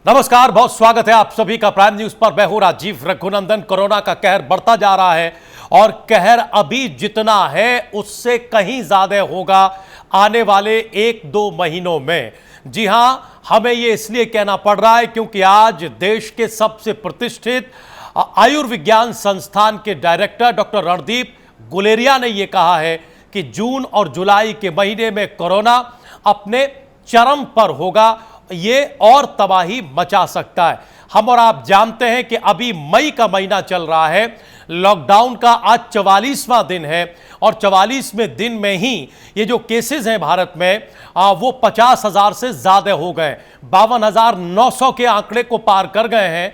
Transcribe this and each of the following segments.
नमस्कार, बहुत स्वागत है आप सभी का प्राइम न्यूज पर। मैं हूं राजीव रघुनंदन। कोरोना का कहर बढ़ता जा रहा है और कहर अभी जितना है उससे कहीं ज्यादा होगा आने वाले 1-2 महीनों में। जी हां, हमें यह इसलिए कहना पड़ रहा है क्योंकि आज देश के सबसे प्रतिष्ठित आयुर्विज्ञान संस्थान के डायरेक्टर डॉक्टर रणदीप गुलेरिया ने यह कहा है कि जून और जुलाई के महीने में कोरोना अपने चरम पर होगा, ये और तबाही मचा सकता है। हम और आप जानते हैं कि अभी मई का महीना चल रहा है, लॉकडाउन का आज 44वां दिन है और 44वें दिन में ही ये जो केसेस हैं भारत में वो 50,000 से ज्यादा हो गए, 52,900 के आंकड़े को पार कर गए हैं।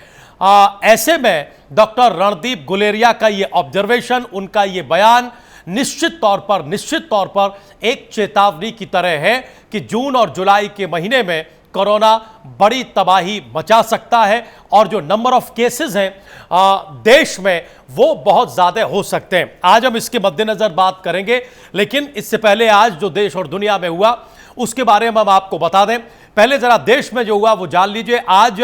ऐसे में डॉक्टर रणदीप गुलेरिया का ये ऑब्जर्वेशन, उनका ये बयान निश्चित तौर पर एक चेतावनी की तरह है कि जून और जुलाई के महीने में कोरोना बड़ी तबाही मचा सकता है और जो नंबर ऑफ केसेस हैं देश में वो बहुत ज्यादा हो सकते हैं। आज हम इसके मद्देनजर बात करेंगे, लेकिन इससे पहले आज जो देश और दुनिया में हुआ उसके बारे में हम आपको बता दें। पहले जरा देश में जो हुआ वो जान लीजिए। आज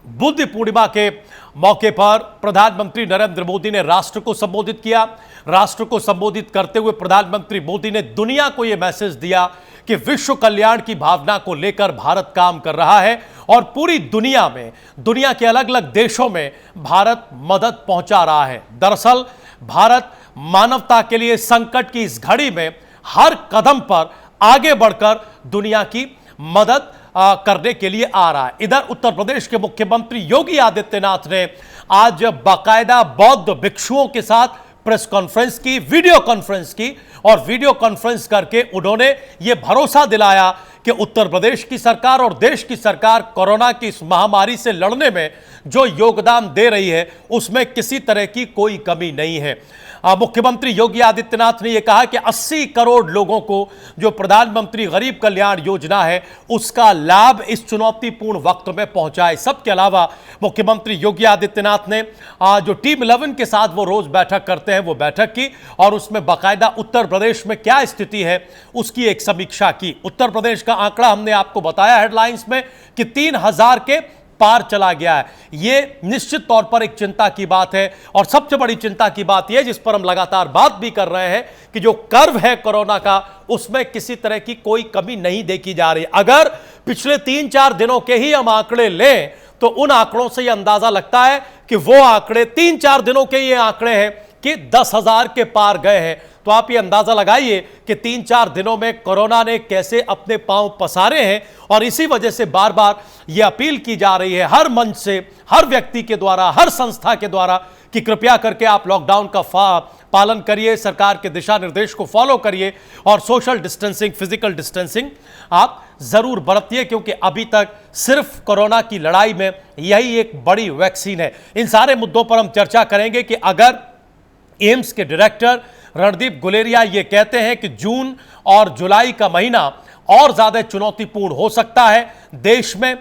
बुद्ध पूर्णिमा के मौके पर प्रधानमंत्री नरेंद्र मोदी ने राष्ट्र को संबोधित किया। राष्ट्र को संबोधित करते हुए प्रधानमंत्री मोदी ने दुनिया को यह मैसेज दिया कि विश्व कल्याण की भावना को लेकर भारत काम कर रहा है और पूरी दुनिया में, दुनिया के अलग अलग देशों में भारत मदद पहुंचा रहा है। दरअसल भारत मानवता के लिए संकट की इस घड़ी में हर कदम पर आगे बढ़कर दुनिया की मदद करने के लिए आ रहा है। इधर उत्तर प्रदेश के मुख्यमंत्री योगी आदित्यनाथ ने आज बाकायदा बौद्ध भिक्षुओं के साथ प्रेस कॉन्फ्रेंस की, वीडियो कॉन्फ्रेंस की, और वीडियो कॉन्फ्रेंस करके उन्होंने यह भरोसा दिलाया कि उत्तर प्रदेश की सरकार और देश की सरकार कोरोना की इस महामारी से लड़ने में जो योगदान दे रही है उसमें किसी तरह की कोई कमी नहीं है। मुख्यमंत्री योगी आदित्यनाथ ने यह कहा कि 80 करोड़ लोगों को जो प्रधानमंत्री गरीब कल्याण योजना है उसका लाभ इस चुनौतीपूर्ण वक्त में पहुंचाए। सबके अलावा मुख्यमंत्री योगी आदित्यनाथ ने जो टीम 11 के साथ वो रोज बैठक करते हैं वो बैठक की और उसमें बाकायदा उत्तर प्रदेश में क्या स्थिति है उसकी एक समीक्षा की। उत्तर प्रदेश का आंकड़ा हमने आपको बताया हेडलाइंस में कि 3,000 के पार चला गया है। यह निश्चित तौर पर एक चिंता की बात है और सबसे बड़ी चिंता की बात यह, जिस पर हम लगातार बात भी कर रहे हैं, कि जो कर्व है कोरोना का उसमें किसी तरह की कोई कमी नहीं देखी जा रही। अगर पिछले 3-4 दिनों के ही हम आंकड़े लें तो उन आंकड़ों से यह अंदाजा लगता है कि वो आंकड़े 3-4 दिनों के ये आंकड़े हैं कि 10,000 के पार गए हैं। तो आप ये अंदाजा लगाइए कि 3-4 दिनों में कोरोना ने कैसे अपने पांव पसारे हैं और इसी वजह से बार बार ये अपील की जा रही है हर मंच से, हर व्यक्ति के द्वारा, हर संस्था के द्वारा कि कृपया करके आप लॉकडाउन का पालन करिए, सरकार के दिशा निर्देश को फॉलो करिए और सोशल डिस्टेंसिंग, फिजिकल डिस्टेंसिंग आप जरूर बरतिए, क्योंकि अभी तक सिर्फ कोरोना की लड़ाई में यही एक बड़ी वैक्सीन है। इन सारे मुद्दों पर हम चर्चा करेंगे कि अगर एम्स के डायरेक्टर रणदीप गुलेरिया ये कहते हैं कि जून और जुलाई का महीना और ज्यादा चुनौतीपूर्ण हो सकता है, देश में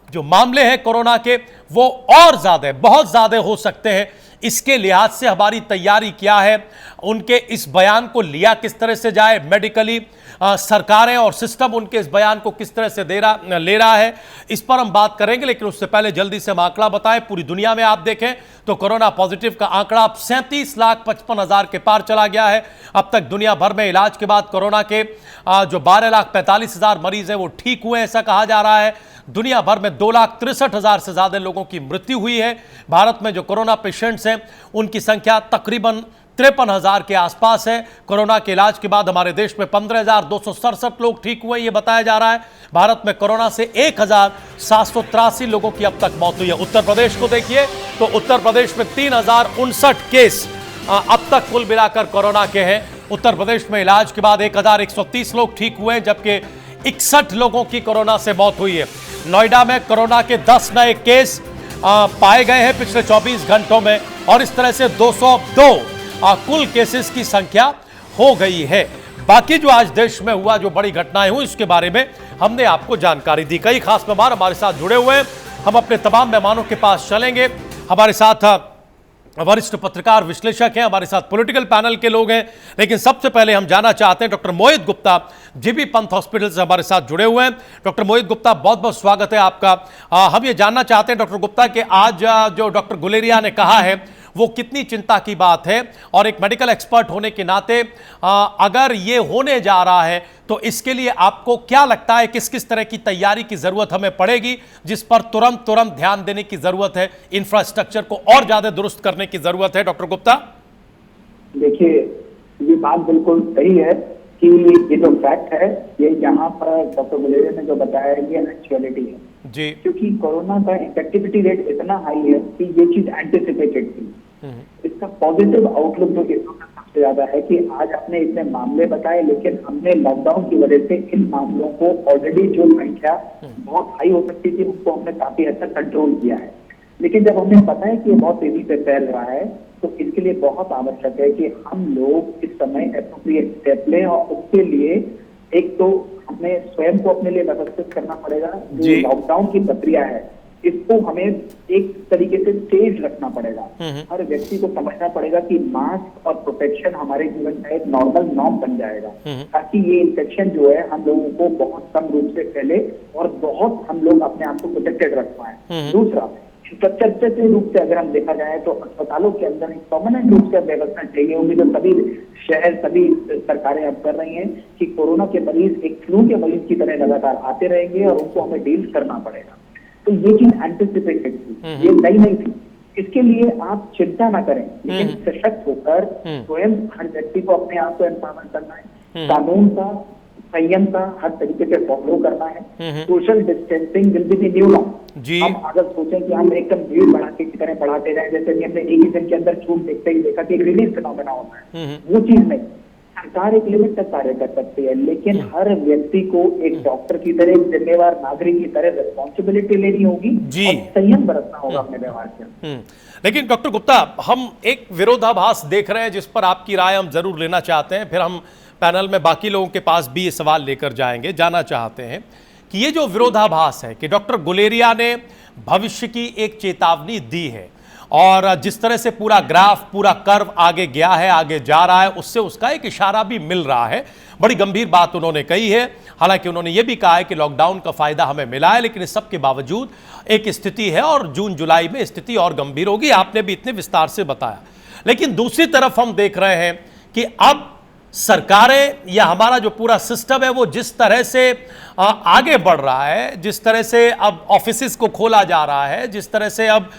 जो मामले हैं कोरोना के वो और ज्यादा, बहुत ज्यादा हो सकते हैं, इसके लिहाज से हमारी तैयारी क्या है, उनके इस बयान को लिया किस तरह से जाए, मेडिकली सरकारें और सिस्टम उनके इस बयान को किस तरह से ले रहा है, इस पर हम बात करेंगे। लेकिन उससे पहले जल्दी से हम आंकड़ा बताएं। पूरी दुनिया में आप देखें तो कोरोना पॉजिटिव का आंकड़ा अब 37,55,000 के पार चला गया है। अब तक दुनिया भर में इलाज के बाद कोरोना के जो 12,45,000 मरीज हैं वो ठीक हुए, ऐसा कहा जा रहा है। दुनिया भर में 2,63,000 से ज्यादा लोगों की मृत्यु हुई है। भारत में जो कोरोना पेशेंट्स हैं उनकी संख्या तकरीबन 53,000 के आसपास है। कोरोना के इलाज के बाद हमारे देश में 15,267 लोग ठीक हुए, ये बताया जा रहा है। भारत में कोरोना से 1,783 लोगों की अब तक मौत हुई है। उत्तर प्रदेश को देखिए तो उत्तर प्रदेश में 3,059 केस अब तक कुल मिलाकर कोरोना के हैं। उत्तर प्रदेश में इलाज के बाद 1,130 लोग ठीक हुए हैं, जबकि 61 लोगों की कोरोना से मौत हुई है। नोएडा में कोरोना के 10 नए केस पाए गए हैं पिछले 24 घंटों में और इस तरह से 202 कुल केसेस की संख्या हो गई है। बाकी जो आज देश में हुआ, जो बड़ी घटनाएं हुई, इसके बारे में हमने आपको जानकारी दी। कई खास मेहमान हमारे साथ जुड़े हुए हैं, हम अपने तमाम मेहमानों के पास चलेंगे। हमारे साथ वरिष्ठ पत्रकार विश्लेषक हैं, हमारे साथ पॉलिटिकल पैनल के लोग हैं। लेकिन सबसे पहले हम जानना चाहते हैं डॉक्टर मोहित गुप्ता, जीबी पंत हॉस्पिटल से हमारे साथ जुड़े हुए हैं। डॉक्टर मोहित गुप्ता, बहुत बहुत स्वागत है आपका। हम ये जानना चाहते हैं डॉक्टर गुप्ता कि आज जो डॉक्टर गुलेरिया ने कहा है वो कितनी चिंता की बात है, और एक मेडिकल एक्सपर्ट होने के नाते अगर ये होने जा रहा है तो इसके लिए आपको क्या लगता है, किस किस तरह की तैयारी की जरूरत हमें पड़ेगी, जिस पर तुरंत ध्यान देने की जरूरत है, इंफ्रास्ट्रक्चर को और ज्यादा दुरुस्त करने की जरूरत है? डॉक्टर गुप्ता, देखिए, ये बात बिल्कुल सही है कि ये जो फैक्ट है, ये यहाँ पर डॉक्टर गुलेरिया ने जो बताया है, ये एक्चुअलिटी है जी। क्योंकि कोरोना का इफेक्टिविटी रेट इतना हाई है कि ये चीज एंटिसिपेटेड थी। इसका पॉजिटिव आउटलुक जो इस वक्त सबसे ज्यादा है कि आज आपने इतने मामले बताए, लेकिन हमने लॉकडाउन की वजह से इन मामलों को ऑलरेडी जो संख्या बहुत हाई हो सकती थी उसको हमने काफी हद तक कंट्रोल किया है। लेकिन जब हमें पता है कि ये बहुत तेजी से फैल रहा है तो इसके लिए बहुत आवश्यक है कि हम लोग इस समय एप्रोप्रिएट स्टेप लें, और उसके लिए एक तो हमें स्वयं को अपने लिए व्यवस्थित करना पड़ेगा। जो लॉकडाउन की प्रक्रिया है इसको हमें एक तरीके से स्टेज रखना पड़ेगा। हर व्यक्ति को समझना पड़ेगा कि मास्क और प्रोटेक्शन हमारे जीवन का एक नॉर्मल नॉर्म बन जाएगा, ताकि ये इन्फेक्शन जो है हम लोगों को बहुत कम रूप से फैले और बहुत हम लोग अपने आप को प्रोटेक्टेड रख पाए। दूसरा, इंफ्रास्ट्रक्चर के रूप से अगर हम देखा जाए तो अस्पतालों के अंदर एक परमानेंट रूप से व्यवस्था चाहिए होगी, जो सभी शहर सभी सरकारें अब कर रही हैं कि कोरोना के मरीज एक फ्लू के मरीज की तरह लगातार आते रहेंगे और उनको हमें डील करना पड़ेगा। तो ये चीज एंटिसिपेटेड थी, ये नई नहीं थी। इसके लिए आप चिंता ना करें, लेकिन सशक्त होकर स्वयं हर व्यक्ति को अपने आप को एम्पावरमेंट करना है, कानून का संयम का हर तरीके से फॉलो करना है। Social distancing will be the new norm. हम अगर सोचें कि हम एकदम भीड़ बढ़ाके की तरह बढ़ाते जाए, जैसे कि हमने एक ही दिन के अंदर छूट देखते ही देखा कि एक रिलीज फिनोमेना होता है, वो चीज नहीं। सरकार एक लिमिट तक कार्य कर सकती है, लेकिन हर व्यक्ति को एक डॉक्टर की तरह, एक जिम्मेवार नागरिक की तरह रिस्पॉन्सिबिलिटी लेनी होगी और संयम बरतना होगा अपने व्यवहार से। लेकिन डॉक्टर गुप्ता, हम एक विरोधाभास देख रहे हैं जिस पर आपकी राय हम जरूर लेना चाहते हैं, फिर हम पैनल में बाकी लोगों के पास भी ये सवाल लेकर जाएंगे। जानना चाहते हैं कि ये जो विरोधाभास है कि डॉक्टर गुलेरिया ने भविष्य की एक चेतावनी दी है, और जिस तरह से पूरा ग्राफ, पूरा कर्व आगे गया है, आगे जा रहा है, उससे उसका एक इशारा भी मिल रहा है। बड़ी गंभीर बात उन्होंने कही है। हालांकि उन्होंने ये भी कहा है कि लॉकडाउन का फायदा हमें मिला है, लेकिन इस सब के बावजूद एक स्थिति है और जून जुलाई में स्थिति और गंभीर होगी। आपने भी इतने विस्तार से बताया। लेकिन दूसरी तरफ हम देख रहे हैं कि अब सरकारें या हमारा जो पूरा सिस्टम है वो जिस तरह से आगे बढ़ रहा है, जिस तरह से अब ऑफिसेस को खोला जा रहा है, जिस तरह से अब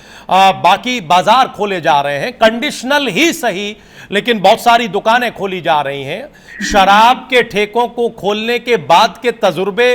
बाकी बाजार खोले जा रहे हैं, कंडीशनल ही सही लेकिन बहुत सारी दुकानें खोली जा रही हैं, शराब के ठेकों को खोलने के बाद के तजुर्बे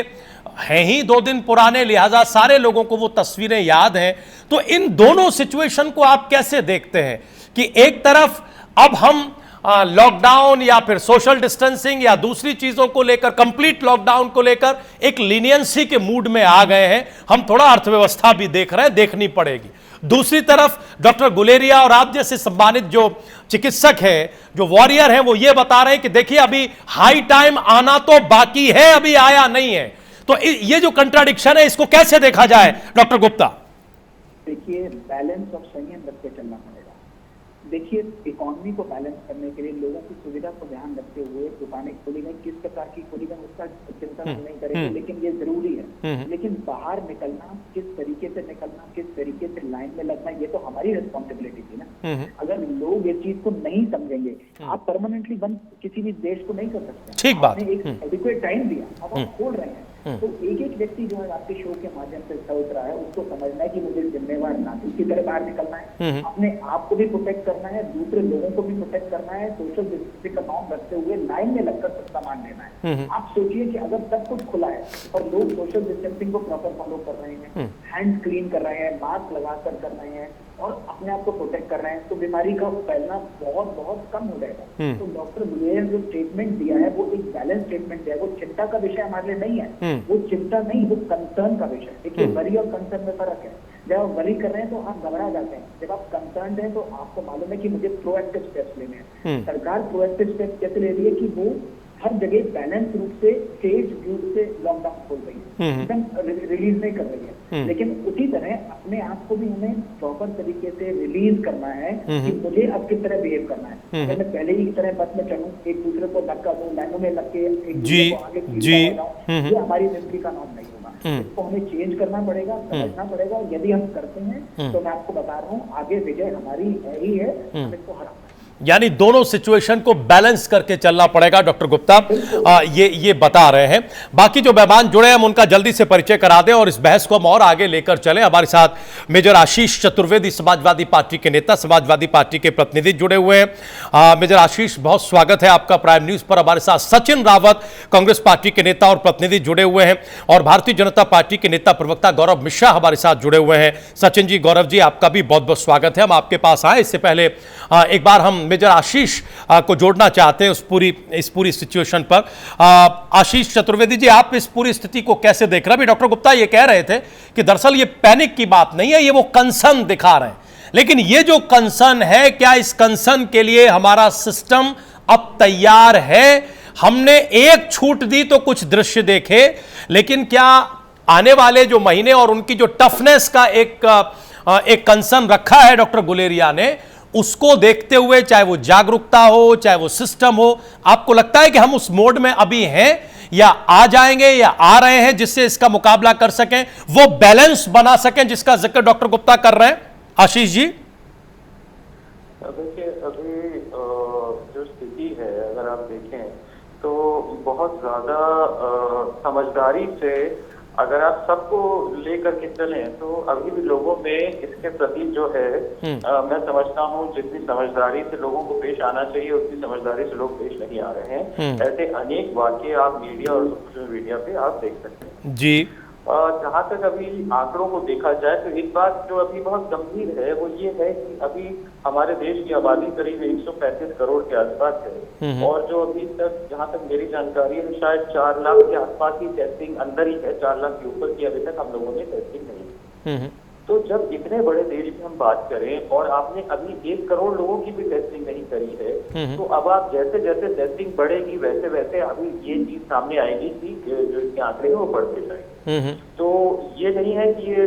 हैं ही 2 दिन पुराने, लिहाजा सारे लोगों को वो तस्वीरें याद हैं। तो इन दोनों सिचुएशन को आप कैसे देखते हैं कि एक तरफ अब हम लॉकडाउन या फिर सोशल डिस्टेंसिंग या दूसरी चीजों को लेकर, कंप्लीट लॉकडाउन को लेकर एक लीनियंसी के मूड में आ गए हैं, हम थोड़ा अर्थव्यवस्था भी देख रहे हैं, देखनी पड़ेगी। दूसरी तरफ डॉक्टर गुलेरिया और आप जैसे सम्मानित जो चिकित्सक हैं, जो वॉरियर हैं, वो ये बता रहे हैं कि देखिए अभी हाई टाइम आना तो बाकी है, अभी आया नहीं है। तो ये जो कंट्राडिक्शन है, इसको कैसे देखा जाए डॉक्टर गुप्ता? देखिए, बैलेंस और संयम रख के चलना पड़ेगा। देखिए, इकोनॉमी को बैलेंस करने के लिए लोगों की सुविधा को ध्यान रखते हुए दुकानें खोली गई, किस प्रकार की खोली गई उसका चिंता हम नहीं करेंगे, लेकिन ये जरूरी है। लेकिन बाहर निकलना, किस तरीके से निकलना, किस तरीके से लाइन में लगना, ये तो हमारी रिस्पॉन्सिबिलिटी थी ना। अगर लोग इस चीज को नहीं समझेंगे, आप परमानेंटली बंद किसी भी देश को नहीं कर सकते। ठीक बात। आपने एक एडिक्वेट टाइम दिया, अब आप खोल रहे हैं, तो एक एक व्यक्ति जो है आपके शो के माध्यम से सोच रहा है, उसको समझना है कि मुझे जिम्मेवार नागरिक की तरह बाहर निकलना है, अपने आप को भी प्रोटेक्ट करना है, दूसरे लोगों को भी प्रोटेक्ट करना है, सोशल डिस्टेंसिंग का नॉर्म रखते हुए लाइन में लगकर सब सामान लेना है। आप सोचिए कि अगर सब कुछ खुला है और लोग सोशल डिस्टेंसिंग को प्रॉपर फॉलो कर रहे हैं, हैंड क्लीन कर रहे हैं, मास्क लगाकर कर रहे हैं और अपने आप को प्रोटेक्ट कर रहे हैं, तो बीमारी का फैलना बहुत बहुत कम हो जाएगा। तो डॉक्टर गुलेरिया ने जो स्टेटमेंट दिया है वो एक बैलेंस स्टेटमेंट दिया है। वो चिंता का विषय हमारे लिए नहीं है, वो चिंता नहीं, वो कंसर्न का विषय। देखिए, वरी और कंसर्न में फर्क है। जब आप वरी कर रहे हैं तो आप घबरा जाते हैं, जब आप कंसर्न हैं तो आपको मालूम है कि मुझे प्रोएक्टिव स्टेप्स लेने हैं। सरकार प्रोएक्टिव स्टेप्स कैसे ले रही है कि वो हर जगह बैलेंस रूप से फेज व्यू से लॉकडाउन खोल रही है, एकदम रिलीज नहीं कर रही है। लेकिन उसी तरह अपने आप को भी हमें प्रॉपर तरीके से रिलीज करना है कि मुझे अब किस तरह बिहेव करना है। अगर मैं पहले ही की तरह बस में चलूं, एक दूसरे को धक्का दूं, लाइनों में लग के एक दूसरे को आगे खींच जाऊं, ये हमारी जिंदगी का नाम नहीं होगा। इसको हमें चेंज करना पड़ेगा, समझना पड़ेगा। यदि हम करते हैं तो मैं आपको बता रहा हूँ आगे विजय हमारी है ही है, हम इसको हराना। यानी दोनों सिचुएशन को बैलेंस करके चलना पड़ेगा, डॉक्टर गुप्ता ये बता रहे हैं। बाकी जो मेहमान जुड़े हैं हम उनका जल्दी से परिचय करा दें और इस बहस को हम और आगे लेकर चलें। हमारे साथ मेजर आशीष चतुर्वेदी, समाजवादी पार्टी के नेता, समाजवादी पार्टी के प्रतिनिधि जुड़े हुए हैं। मेजर आशीष, बहुत स्वागत है आपका प्राइम न्यूज पर। हमारे साथ सचिन रावत, कांग्रेस पार्टी के नेता और प्रतिनिधि जुड़े हुए हैं और भारतीय जनता पार्टी के नेता प्रवक्ता गौरव मिश्रा हमारे साथ जुड़े हुए हैं। सचिन जी, गौरव जी, आपका भी बहुत बहुत स्वागत है। हम आपके पास आए इससे पहले एक बार हम मेजर आशीष को जोड़ना चाहते हैं इस पूरी सिचुएशन पर। आशीष चतुर्वेदी जी, आप इस पूरी स्थिति को कैसे देख रहे हैं? अभी डॉक्टर गुप्ता ये कह रहे थे कि दरअसल ये पैनिक की बात नहीं है, ये वो कंसर्न दिखा रहे हैं। लेकिन ये जो कंसर्न है, क्या इस कंसर्न के लिए हमारा सिस्टम अब तैयार है? हमने एक छूट दी तो कुछ दृश्य देखे, लेकिन क्या आने वाले जो महीने और उनकी जो टफनेस का एक कंसर्न रखा है डॉक्टर गुलेरिया ने, उसको देखते हुए, चाहे वो जागरूकता हो, चाहे वो सिस्टम हो, आपको लगता है कि हम उस मोड में अभी हैं या आ जाएंगे या आ रहे हैं जिससे इसका मुकाबला कर सकें, वो बैलेंस बना सकें जिसका जिक्र डॉक्टर गुप्ता कर रहे हैं? आशीष जी, देखिए अभी जो स्थिति है अगर आप देखें तो बहुत ज्यादा समझदारी से अगर आप सबको लेकर के चलें तो अभी भी लोगों में इसके प्रति जो है मैं समझता हूँ जितनी समझदारी से लोगों को पेश आना चाहिए उतनी समझदारी से लोग पेश नहीं आ रहे हैं। ऐसे अनेक वाक्य आप मीडिया और सोशल मीडिया पे आप देख सकते हैं जी। जहाँ तक अभी आंकड़ों को देखा जाए तो एक बात जो अभी बहुत गंभीर है वो ये है कि अभी हमारे देश की आबादी करीब 135 करोड़ के आसपास है और जो अभी तक जहाँ तक मेरी जानकारी है शायद 4 लाख के आसपास ही टेस्टिंग अंदर ही है, 4 लाख के ऊपर की अभी तक हम लोगों ने टेस्टिंग नहीं। तो जब इतने बड़े देश की हम बात करें और आपने अभी 1 करोड़ लोगों की भी टेस्टिंग नहीं करी है, तो अब आप जैसे जैसे टेस्टिंग बढ़ेगी वैसे वैसे अभी ये चीज सामने आएगी कि जो इसके आंकड़े हैं वो बढ़ते जाएंगे। तो ये नहीं है कि ये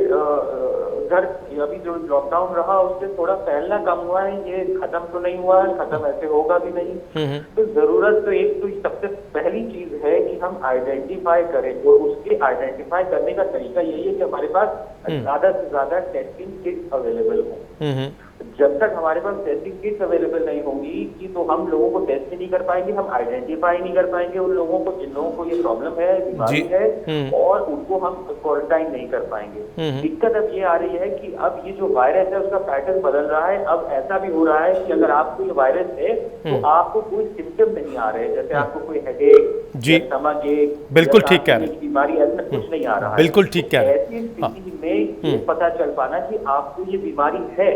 घर अभी जो लॉकडाउन रहा उससे थोड़ा फैलना कम हुआ है, ये खत्म तो नहीं हुआ है, खत्म ऐसे होगा भी नहीं। तो जरूरत तो एक तो सबसे पहली चीज है कि हम आइडेंटिफाई करें और उसके आइडेंटिफाई करने का तरीका यही है कि हमारे पास ज्यादा से ज्यादा टेस्टिंग किट अवेलेबल हो। जब तक हमारे पास टेस्टिंग किट्स अवेलेबल नहीं होंगी कि तो हम लोगों को टेस्ट नहीं कर पाएंगे, हम आइडेंटिफाई नहीं कर पाएंगे उन लोगों को जिन लोगों को ये प्रॉब्लम है, बीमारी है, और उनको हम क्वारंटाइन नहीं कर पाएंगे। दिक्कत अब ये आ रही है कि अब ये जो वायरस है उसका पैटर्न बदल रहा है। अब ऐसा भी हो रहा है कि अगर आपको ये वायरस है तो आपको कोई सिम्टम नहीं आ रहे, जैसे आपको कोई हेडेक, स्टमक एक, बिल्कुल ठीक कह रहे हैं, बीमारी ऐसा कुछ नहीं आ रहा है। बिल्कुल ठीक कह रहे हैं। ऐसी स्थिति में ये पता चल पाना कि आपको ये बीमारी है,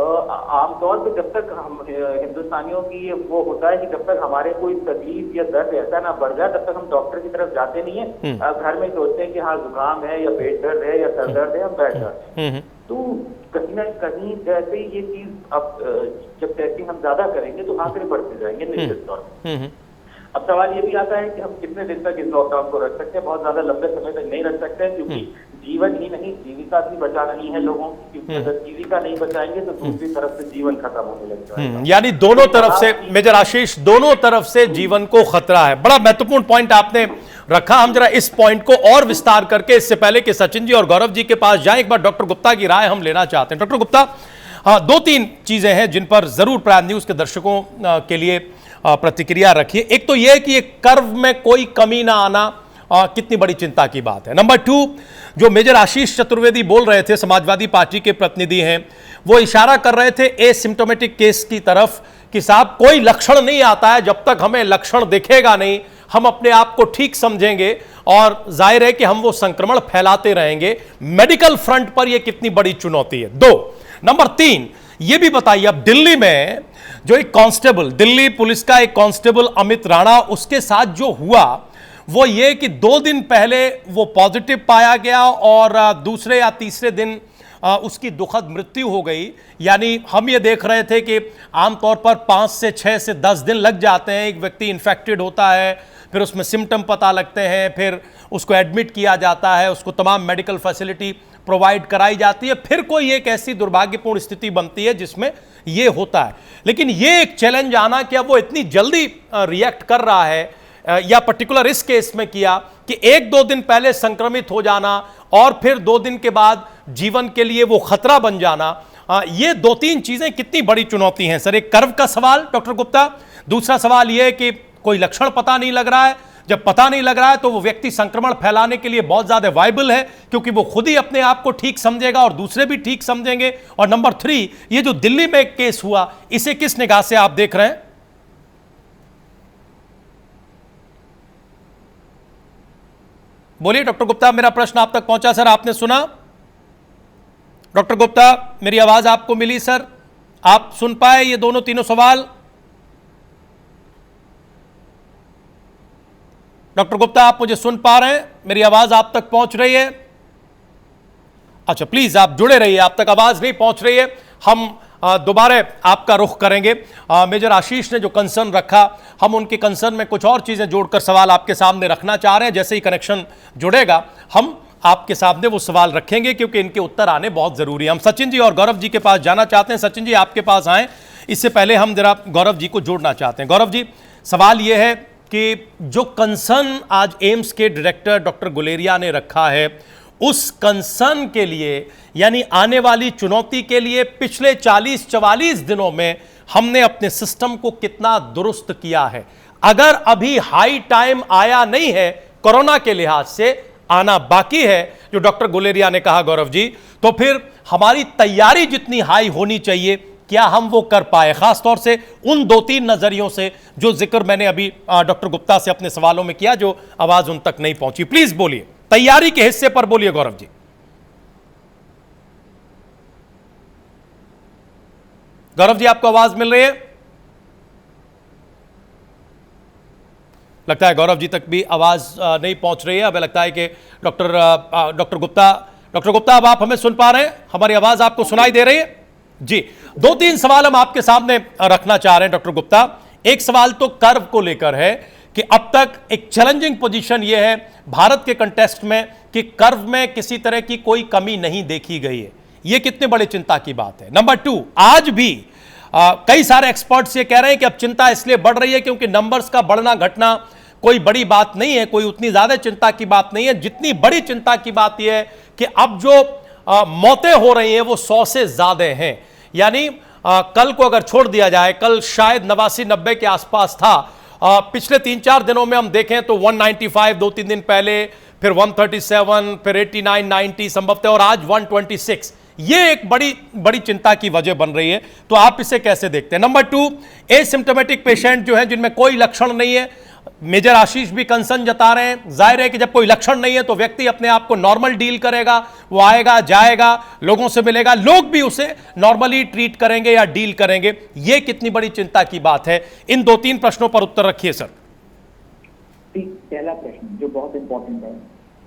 आमतौर पे जब तक हम हिंदुस्तानियों की वो होता है कि जब तक हमारे कोई तकलीफ या दर्द ऐसा ना बढ़ जाए तब तक हम डॉक्टर की तरफ जाते नहीं है। घर में सोचते हैं कि हाँ जुकाम है या पेट दर्द है या सर दर्द है, हम बैठ जाते हैं। तो कहीं ना कहीं जैसे ये चीज अब जब टेस्टिंग हम ज्यादा करेंगे तो आंकड़े बढ़ते जाएंगे निश्चित तौर पर। अब सवाल ये भी आता है कि हम कितने दिन तक इस लॉकडाउन को रख सकते हैं। बहुत ज्यादा लंबे समय तक नहीं रख सकते हैं क्योंकि जीवन ही नहीं जीविका भी बचा नहीं है लोगों की, क्योंकि अगर जीविका नहीं बचाएंगे तो दूसरी तरफ से जीवन खत्म होने लग जाएगा। यानी दोनों तरफ से, मेजर आशीष, दोनों तरफ से जीवन को खतरा है। बड़ा महत्वपूर्ण पॉइंट आपने रखा। हम जरा इस पॉइंट को और विस्तार करके, इससे पहले कि सचिन जी और गौरव जी के पास जाए, एक बार डॉक्टर गुप्ता की राय हम लेना चाहते हैं। डॉक्टर गुप्ता, हाँ, 2-3 चीजें हैं जिन पर जरूर प्राइम न्यूज के दर्शकों के लिए प्रतिक्रिया रखिए। एक तो यह कि एक कर्व में कोई कमी ना आना कितनी बड़ी चिंता की बात है। नंबर 2, जो मेजर आशीष चतुर्वेदी बोल रहे थे, समाजवादी पार्टी के प्रतिनिधि हैं, वो इशारा कर रहे थे एसिम्प्टोमेटिक केस की तरफ कि साहब कोई लक्षण नहीं आता है, जब तक हमें लक्षण दिखेगा नहीं हम अपने आप को ठीक समझेंगे और जाहिर है कि हम वो संक्रमण फैलाते रहेंगे। मेडिकल फ्रंट पर यह कितनी बड़ी चुनौती है। 2, नंबर 3, ये भी बताइए, अब दिल्ली में जो एक कांस्टेबल, दिल्ली पुलिस का एक कांस्टेबल अमित राणा, उसके साथ जो हुआ वो ये कि 2 दिन पहले वो पॉजिटिव पाया गया और दूसरे या तीसरे दिन उसकी दुखद मृत्यु हो गई। यानी हम ये देख रहे थे कि आमतौर पर 5 से 6 से 10 दिन लग जाते हैं, एक व्यक्ति इन्फेक्टेड होता है, फिर उसमें सिम्टम पता लगते हैं, फिर उसको एडमिट किया जाता है, उसको तमाम मेडिकल फैसिलिटी प्रोवाइड कराई जाती है, फिर कोई एक ऐसी दुर्भाग्यपूर्ण स्थिति बनती है जिसमें ये होता है। लेकिन ये एक चैलेंज आना कि अब वो इतनी जल्दी रिएक्ट कर रहा है, या पर्टिकुलर इस केस में किया कि 1-2 दिन पहले संक्रमित हो जाना और फिर 2 दिन के बाद जीवन के लिए वो खतरा बन जाना, ये 2-3 चीजें कितनी बड़ी चुनौती हैं सर। एक कर्व का सवाल डॉक्टर गुप्ता, दूसरा सवाल यह है कि कोई लक्षण पता नहीं लग रहा है। जब पता नहीं लग रहा है तो वो व्यक्ति संक्रमण फैलाने के लिए बहुत ज्यादा वायबल है, क्योंकि वो खुद ही अपने आप को ठीक समझेगा और दूसरे भी ठीक समझेंगे। और नंबर 3, ये जो दिल्ली में एक केस हुआ, इसे किस निगाह से आप देख रहे हैं? बोलिए डॉक्टर गुप्ता, मेरा प्रश्न आप तक पहुंचा सर, आपने सुना? डॉक्टर गुप्ता, मेरी आवाज आपको मिली सर? आप सुन पाए ये दोनों तीनों सवाल? डॉक्टर गुप्ता, आप मुझे सुन पा रहे हैं? मेरी आवाज आप तक पहुंच रही है? अच्छा, प्लीज आप जुड़े रहिए। आप तक आवाज नहीं पहुंच रही है, हम दोबारा आपका रुख करेंगे। मेजर आशीष ने जो कंसर्न रखा, हम उनके कंसर्न में कुछ और चीजें जोड़कर सवाल आपके सामने रखना चाह रहे हैं। जैसे ही कनेक्शन जुड़ेगा हम आपके सामने वो सवाल रखेंगे, क्योंकि इनके उत्तर आने बहुत जरूरी है। हम सचिन जी और गौरव जी के पास जाना चाहते हैं। सचिन जी, आपके पास आए, इससे पहले हम जरा गौरव जी को जोड़ना चाहते हैं। गौरव जी, सवाल यह है कि जो कंसर्न आज एम्स के डायरेक्टर डॉक्टर गुलेरिया ने रखा है, उस कंसर्न के लिए, यानी आने वाली चुनौती के लिए, पिछले 40-44 दिनों में हमने अपने सिस्टम को कितना दुरुस्त किया है? अगर अभी हाई टाइम आया नहीं है कोरोना के लिहाज से, आना बाकी है जो डॉक्टर गुलेरिया ने कहा गौरव जी, तो फिर हमारी तैयारी जितनी हाई होनी चाहिए, क्या हम वो कर पाए? खासतौर से उन 2-3 नजरियों से जो जिक्र मैंने अभी डॉक्टर गुप्ता से अपने सवालों में किया, जो आवाज उन तक नहीं पहुंची। प्लीज बोलिए, तैयारी के हिस्से पर बोलिए गौरव जी। गौरव जी, आपको आवाज मिल रही है? लगता है गौरव जी तक भी आवाज नहीं पहुंच रही है। हमें लगता है कि डॉक्टर गुप्ता, अब आप हमें सुन पा रहे हैं? हमारी आवाज आपको सुनाई दे रही है? जी, 2-3 सवाल हम आपके सामने रखना चाह रहे हैं डॉक्टर गुप्ता। एक सवाल तो कर्व को लेकर है कि अब तक एक चैलेंजिंग पोजीशन यह है भारत के कंटेस्ट में कि कर्व में किसी तरह की कोई कमी नहीं देखी गई है। यह कितने बड़ी चिंता की बात है। नंबर 2, आज भी कई सारे एक्सपर्ट्स ये कह रहे हैं कि अब चिंता इसलिए बढ़ रही है क्योंकि नंबर्स का बढ़ना घटना कोई बड़ी बात नहीं है, कोई उतनी ज्यादा चिंता की बात नहीं है। जितनी बड़ी चिंता की बात यह है कि अब जो मौतें हो रही हैं वो 100 से ज्यादा हैं। यानी कल को अगर छोड़ दिया जाए, कल शायद 89-90 के आसपास था, पिछले 3-4 दिनों में हम देखें तो 195 2-3 दिन पहले, फिर 137, फिर 89-90 संभवतः, और आज 126। ये एक बड़ी चिंता की वजह बन रही है। तो आप इसे कैसे देखते हैं? नंबर 2, एसिम्प्टोमेटिक पेशेंट जो है जिनमें कोई लक्षण नहीं है, मेजर आशीष भी कंसर्न जता रहे हैं। जाहिर है कि जब कोई लक्षण नहीं है तो व्यक्ति अपने आप को नॉर्मल डील करेगा, वो आएगा जाएगा, लोगों से मिलेगा, लोग भी उसे नॉर्मली ट्रीट करेंगे या डील करेंगे। यह कितनी बड़ी चिंता की बात है? इन 2-3 प्रश्नों पर उत्तर रखिए सर। पहला प्रश्न जो बहुत इंपॉर्टेंट है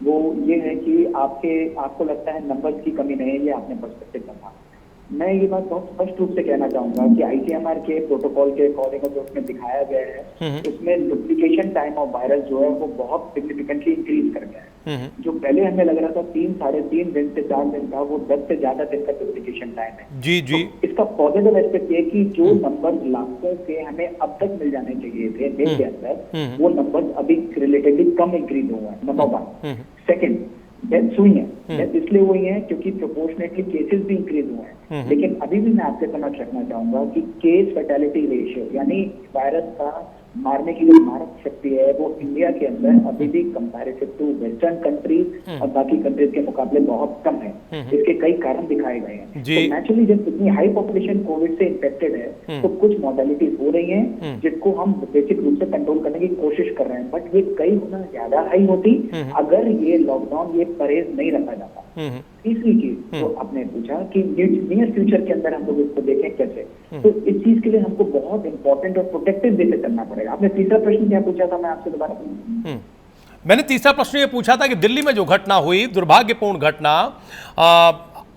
वो ये है कि आपको लगता है नंबर्स की कमी नहीं है, ये आपने पर्सपेक्टिव रखा। मैं ये बात बहुत स्पष्ट रूप से कहना चाहूंगा कि आईसीएमआर के प्रोटोकॉल के अकॉर्डिंग जो उसमें दिखाया गया है, उसमें डुप्लीकेशन टाइम ऑफ वायरस जो है वो बहुत सिग्निफिकेंटली इंक्रीज कर गया है। जो पहले हमें लग रहा था 3-3.5 दिन से 4 दिन का, वो 10 से ज्यादा दिन का डुप्लीकेशन टाइम है। जी जी। तो इसका पॉजिटिव एस्पेक्ट ये कि जो नंबर लाखों के हमें अब तक मिल जाने चाहिए थे डे के अंदर, वो नंबर अभी रिलेटिवली कम इंक्रीज हुआ है। नंबर 1। सेकेंड, डेथ्स हुई हैं। डेथ इसलिए हुई हैं क्योंकि प्रोपोर्शनेटली केसेस भी इंक्रीज हुए हैं। लेकिन अभी भी मैं आपके समझ रखना चाहूंगा कि केस फैटेलिटी रेशियो, यानी वायरस का मारने की जो मारक शक्ति है, वो इंडिया के अंदर अभी भी कंपैरेटिव टू वेस्टर्न कंट्रीज और बाकी कंट्रीज के मुकाबले बहुत कम है। इसके कई कारण दिखाए गए हैं। तो नेचुरली जब इतनी हाई पॉपुलेशन कोविड से इन्फेक्टेड है तो कुछ मॉडलिटीज हो रही हैं जिसको हम बेसिक रूप से कंट्रोल करने की कोशिश कर रहे हैं, बट ये कई गुना ज्यादा हाई होती अगर ये लॉकडाउन, ये परहेज नहीं रखा जाता। तीसरी चीज तो आपने पूछा कि नियर फ्यूचर के अंदर हम लोग इसको देखें कैसे, तो इस चीज के लिए हमको बहुत इंपॉर्टेंट और प्रोटेक्टिव वे से करना पड़ेगा। आपने तीसरा प्रश्न क्या पूछा था? मैं आपसे दोबारा पूछूं। मैंने तीसरा प्रश्न ये पूछा था कि दिल्ली में जो घटना हुई, दुर्भाग्यपूर्ण घटना,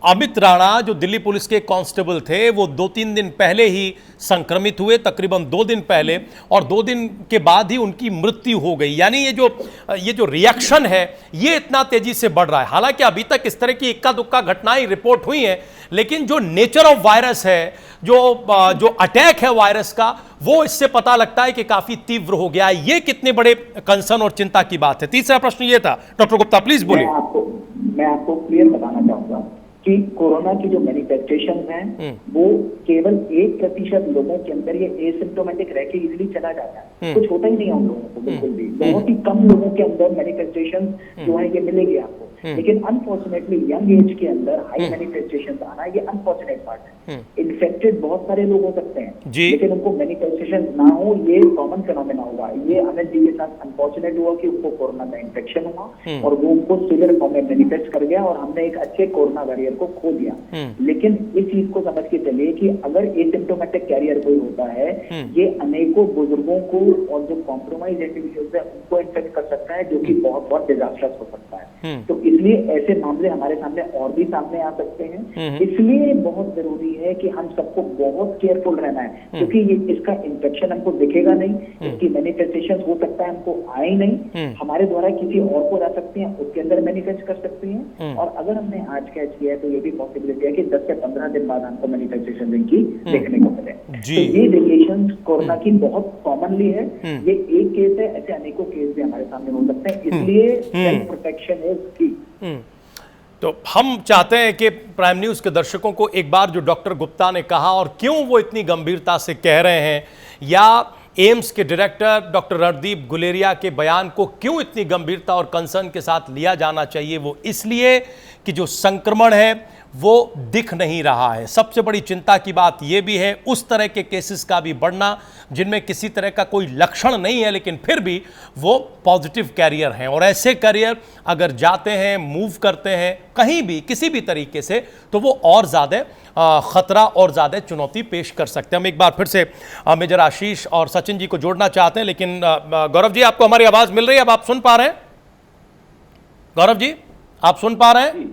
अमित राणा जो दिल्ली पुलिस के कांस्टेबल थे वो 2-3 दिन पहले ही संक्रमित हुए, तकरीबन 2 दिन पहले, और 2 दिन के बाद ही उनकी मृत्यु हो गई। यानी ये जो रिएक्शन है ये इतना तेजी से बढ़ रहा है। हालांकि अभी तक इस तरह की इक्का दुक्का घटनाएं रिपोर्ट हुई हैं, लेकिन जो नेचर ऑफ वायरस है, जो अटैक है वायरस का, वो इससे पता लगता है कि काफी तीव्र हो गया है। ये कितने बड़े कंसर्न और चिंता की बात है। तीसरा प्रश्न ये था। डॉक्टर गुप्ता प्लीज बोलिए। मैं आपको क्लियर बताना चाहूंगा कि कोरोना की जो मैनिफेस्टेशन हैं वो केवल 1% लोगों के अंदर ये एसिम्प्टोमेटिक रह के इजीली चला जाता है। कुछ होता ही नहीं है उन लोगों को, बिल्कुल भी। बहुत ही कम लोगों के अंदर मैनिफेस्टेशन जो है ये मिलेगी आपको। लेकिन अनफॉर्चुनेटली यंग एज के अंदर हाई मैनिफेस्टेशन आना ये अनफॉर्चुनेट पार्ट है। इन्फेक्टेड बहुत सारे लोग हो सकते हैं लेकिन उनको मैनिफेस्टेशन ना हो, ये कॉमन फिनोमेना होगा। ये अमित जी के साथ अनफॉर्चुनेट हुआ कि उनको कोरोना का इन्फेक्शन हुआ और वो उनको सिवियर फॉर्म में मैनिफेस्ट कर गया और हमने एक अच्छे कोरोना वॉरियर को खो दिया। लेकिन इस चीज को समझ के चलिए कि अगर एसिम्प्टोमेटिक कैरियर कोई होता है, ये अनेकों बुजुर्गों को और जो कॉम्प्रोमाइज इंडिविजुअल्स है उनको इन्फेक्ट कर सकता है, जो कि बहुत बहुत डिजास्टर्स हो सकता है। तो इसलिए ऐसे मामले हमारे सामने और भी सामने आ सकते हैं। इसलिए बहुत जरूरी है कि हम सबको बहुत केयरफुल रहना है, क्योंकि ये इसका इन्फेक्शन हमको दिखेगा नहीं, इसकी मैनिफेस्टेशन हो सकता है हमको आए नहीं, हमारे द्वारा किसी और को जा सकती है, उसके अंदर मैनिफेस्ट कर सकती हैं। और अगर हमने आज कैच किया है तो ये भी पॉसिबिलिटी है कि 10 से 15 दिन बाद हमको मैनिफेस्टेशन इनकी देखने को मिले। तो ये वेरिएशन कोरोना की बहुत कॉमनली है। ये एक केस है, ऐसे अनेकों केस भी हमारे सामने हो सकते हैं। इसलिए सेल्फ प्रोटेक्शन इज की। तो हम चाहते हैं कि प्राइम न्यूज़ के दर्शकों को एक बार जो डॉक्टर गुप्ता ने कहा और क्यों वो इतनी गंभीरता से कह रहे हैं, या एम्स के डायरेक्टर डॉक्टर रणदीप गुलेरिया के बयान को क्यों इतनी गंभीरता और कंसर्न के साथ लिया जाना चाहिए, वो इसलिए कि जो संक्रमण है वो दिख नहीं रहा है। सबसे बड़ी चिंता की बात यह भी है उस तरह के केसेस का भी बढ़ना जिनमें किसी तरह का कोई लक्षण नहीं है लेकिन फिर भी वो पॉजिटिव कैरियर हैं, और ऐसे कैरियर अगर जाते हैं, मूव करते हैं कहीं भी किसी भी तरीके से, तो वो और ज़्यादा खतरा और ज़्यादा चुनौती पेश कर सकते हैं। हम एक बार फिर से मेजर आशीष और सचिन जी को जोड़ना चाहते हैं, लेकिन गौरव जी आपको हमारी आवाज़ मिल रही है? अब आप सुन पा रहे हैं? गौरव जी आप सुन पा रहे हैं?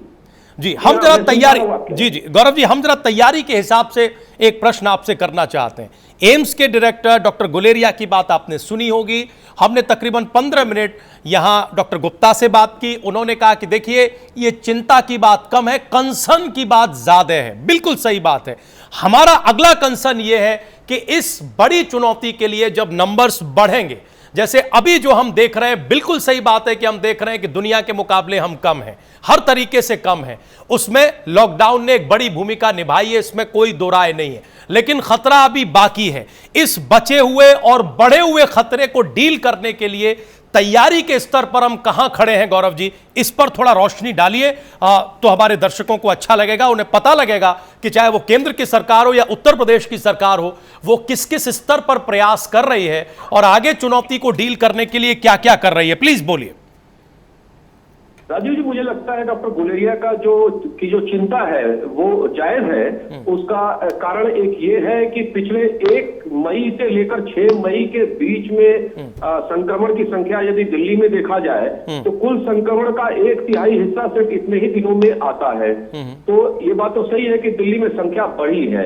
जी, हम जरा तैयारी जी गौरव जी, हम जरा तैयारी के हिसाब से एक प्रश्न आपसे करना चाहते हैं। एम्स के डायरेक्टर डॉक्टर गुलेरिया की बात आपने सुनी होगी। हमने तकरीबन 15 मिनट यहां डॉक्टर गुप्ता से बात की। उन्होंने कहा कि देखिए ये चिंता की बात कम है, कंसर्न की बात ज्यादा है। बिल्कुल सही बात है। हमारा अगला कंसर्न ये है कि इस बड़ी चुनौती के लिए जब नंबर्स बढ़ेंगे, जैसे अभी जो हम देख रहे हैं, बिल्कुल सही बात है कि हम देख रहे हैं कि दुनिया के मुकाबले हम कम हैं, हर तरीके से कम हैं। उसमें लॉकडाउन ने एक बड़ी भूमिका निभाई है, इसमें कोई दो राय नहीं है, लेकिन खतरा अभी बाकी है। इस बचे हुए और बढ़े हुए खतरे को डील करने के लिए तैयारी के स्तर पर हम कहां खड़े हैं गौरव जी, इस पर थोड़ा रोशनी डालिए तो हमारे दर्शकों को अच्छा लगेगा। उन्हें पता लगेगा कि चाहे वो केंद्र की सरकार हो या उत्तर प्रदेश की सरकार हो, वो किस किस स्तर पर प्रयास कर रही है और आगे चुनौती को डील करने के लिए क्या क्या कर रही है। प्लीज बोलिए। राजीव जी, मुझे लगता है डॉक्टर गुलेरिया का जो चिंता है वो जायज है। उसका कारण एक ये है कि पिछले 1 मई से लेकर 6 मई के बीच में संक्रमण की संख्या यदि दिल्ली में देखा जाए तो कुल संक्रमण का 1/3 हिस्सा सिर्फ इतने ही दिनों में आता है। तो ये बात तो सही है कि दिल्ली में संख्या बढ़ी है।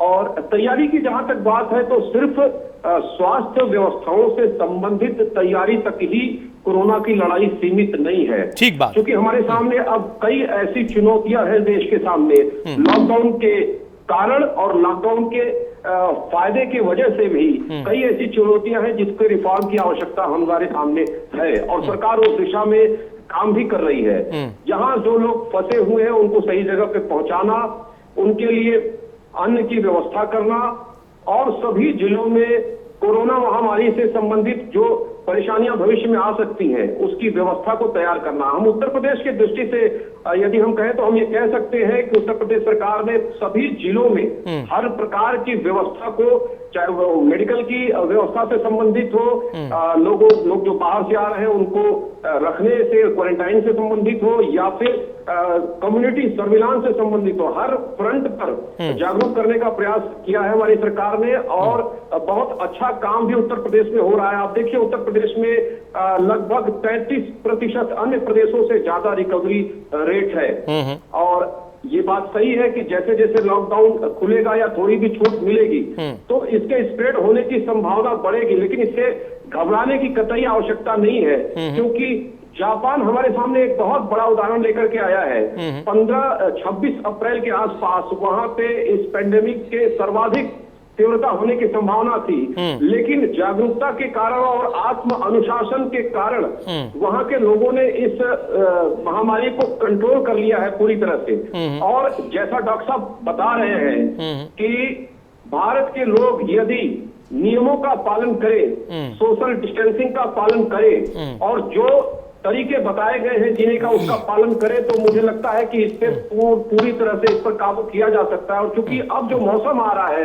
और तैयारी की जहां तक बात है तो सिर्फ स्वास्थ्य व्यवस्थाओं से संबंधित तैयारी तक ही कोरोना की लड़ाई सीमित नहीं है। ठीक बात। क्योंकि हमारे सामने अब कई ऐसी चुनौतियां हैं देश के सामने, लॉकडाउन के कारण और लॉकडाउन के फायदे की वजह से भी कई ऐसी चुनौतियां हैं जिसके रिफॉर्म की आवश्यकता हमारे सामने है, और सरकार उस दिशा में काम भी कर रही है। जहां जो लोग फंसे हुए हैं उनको सही जगह पे पहुंचाना, उनके लिए अन्न की व्यवस्था करना, और सभी जिलों में कोरोना महामारी से संबंधित जो परेशानियां भविष्य में आ सकती हैं उसकी व्यवस्था को तैयार करना। हम उत्तर प्रदेश की दृष्टि से यदि हम कहें तो हम ये कह सकते हैं कि उत्तर प्रदेश सरकार ने सभी जिलों में हर प्रकार की व्यवस्था को, चाहे वो मेडिकल की व्यवस्था से संबंधित हो, लोग जो बाहर से आ रहे हैं उनको रखने से, क्वारंटाइन से संबंधित हो, या फिर कम्युनिटी सर्विलांस से संबंधित हो, हर फ्रंट पर जागरूक करने का प्रयास किया है हमारी सरकार ने। और बहुत अच्छा काम भी उत्तर प्रदेश में हो रहा है। आप देखिए उत्तर प्रदेश में लगभग 33% अन्य प्रदेशों से ज्यादा रिकवरी रेट है। और ये बात सही है कि जैसे जैसे लॉकडाउन खुलेगा या थोड़ी भी छूट मिलेगी तो इसके स्प्रेड होने की संभावना बढ़ेगी, लेकिन इससे घबराने की कतई आवश्यकता नहीं है, क्योंकि जापान हमारे सामने एक बहुत बड़ा उदाहरण लेकर के आया है। 26 अप्रैल के आसपास वहां पे इस पेंडेमिक के सर्वाधिक तीव्रता होने की संभावना थी, लेकिन जागरूकता के कारण और आत्म अनुशासन के कारण वहां के लोगों ने इस महामारी को कंट्रोल कर लिया है पूरी तरह से। और जैसा डॉक्टर साहब बता रहे हैं कि भारत के लोग यदि नियमों का पालन करें, सोशल डिस्टेंसिंग का पालन करें और जो तरीके बताए गए हैं जीने का उसका पालन करें, तो मुझे लगता है कि इस पे पूरी तरह से इस पर काबू किया जा सकता है। और क्योंकि अब जो मौसम आ रहा है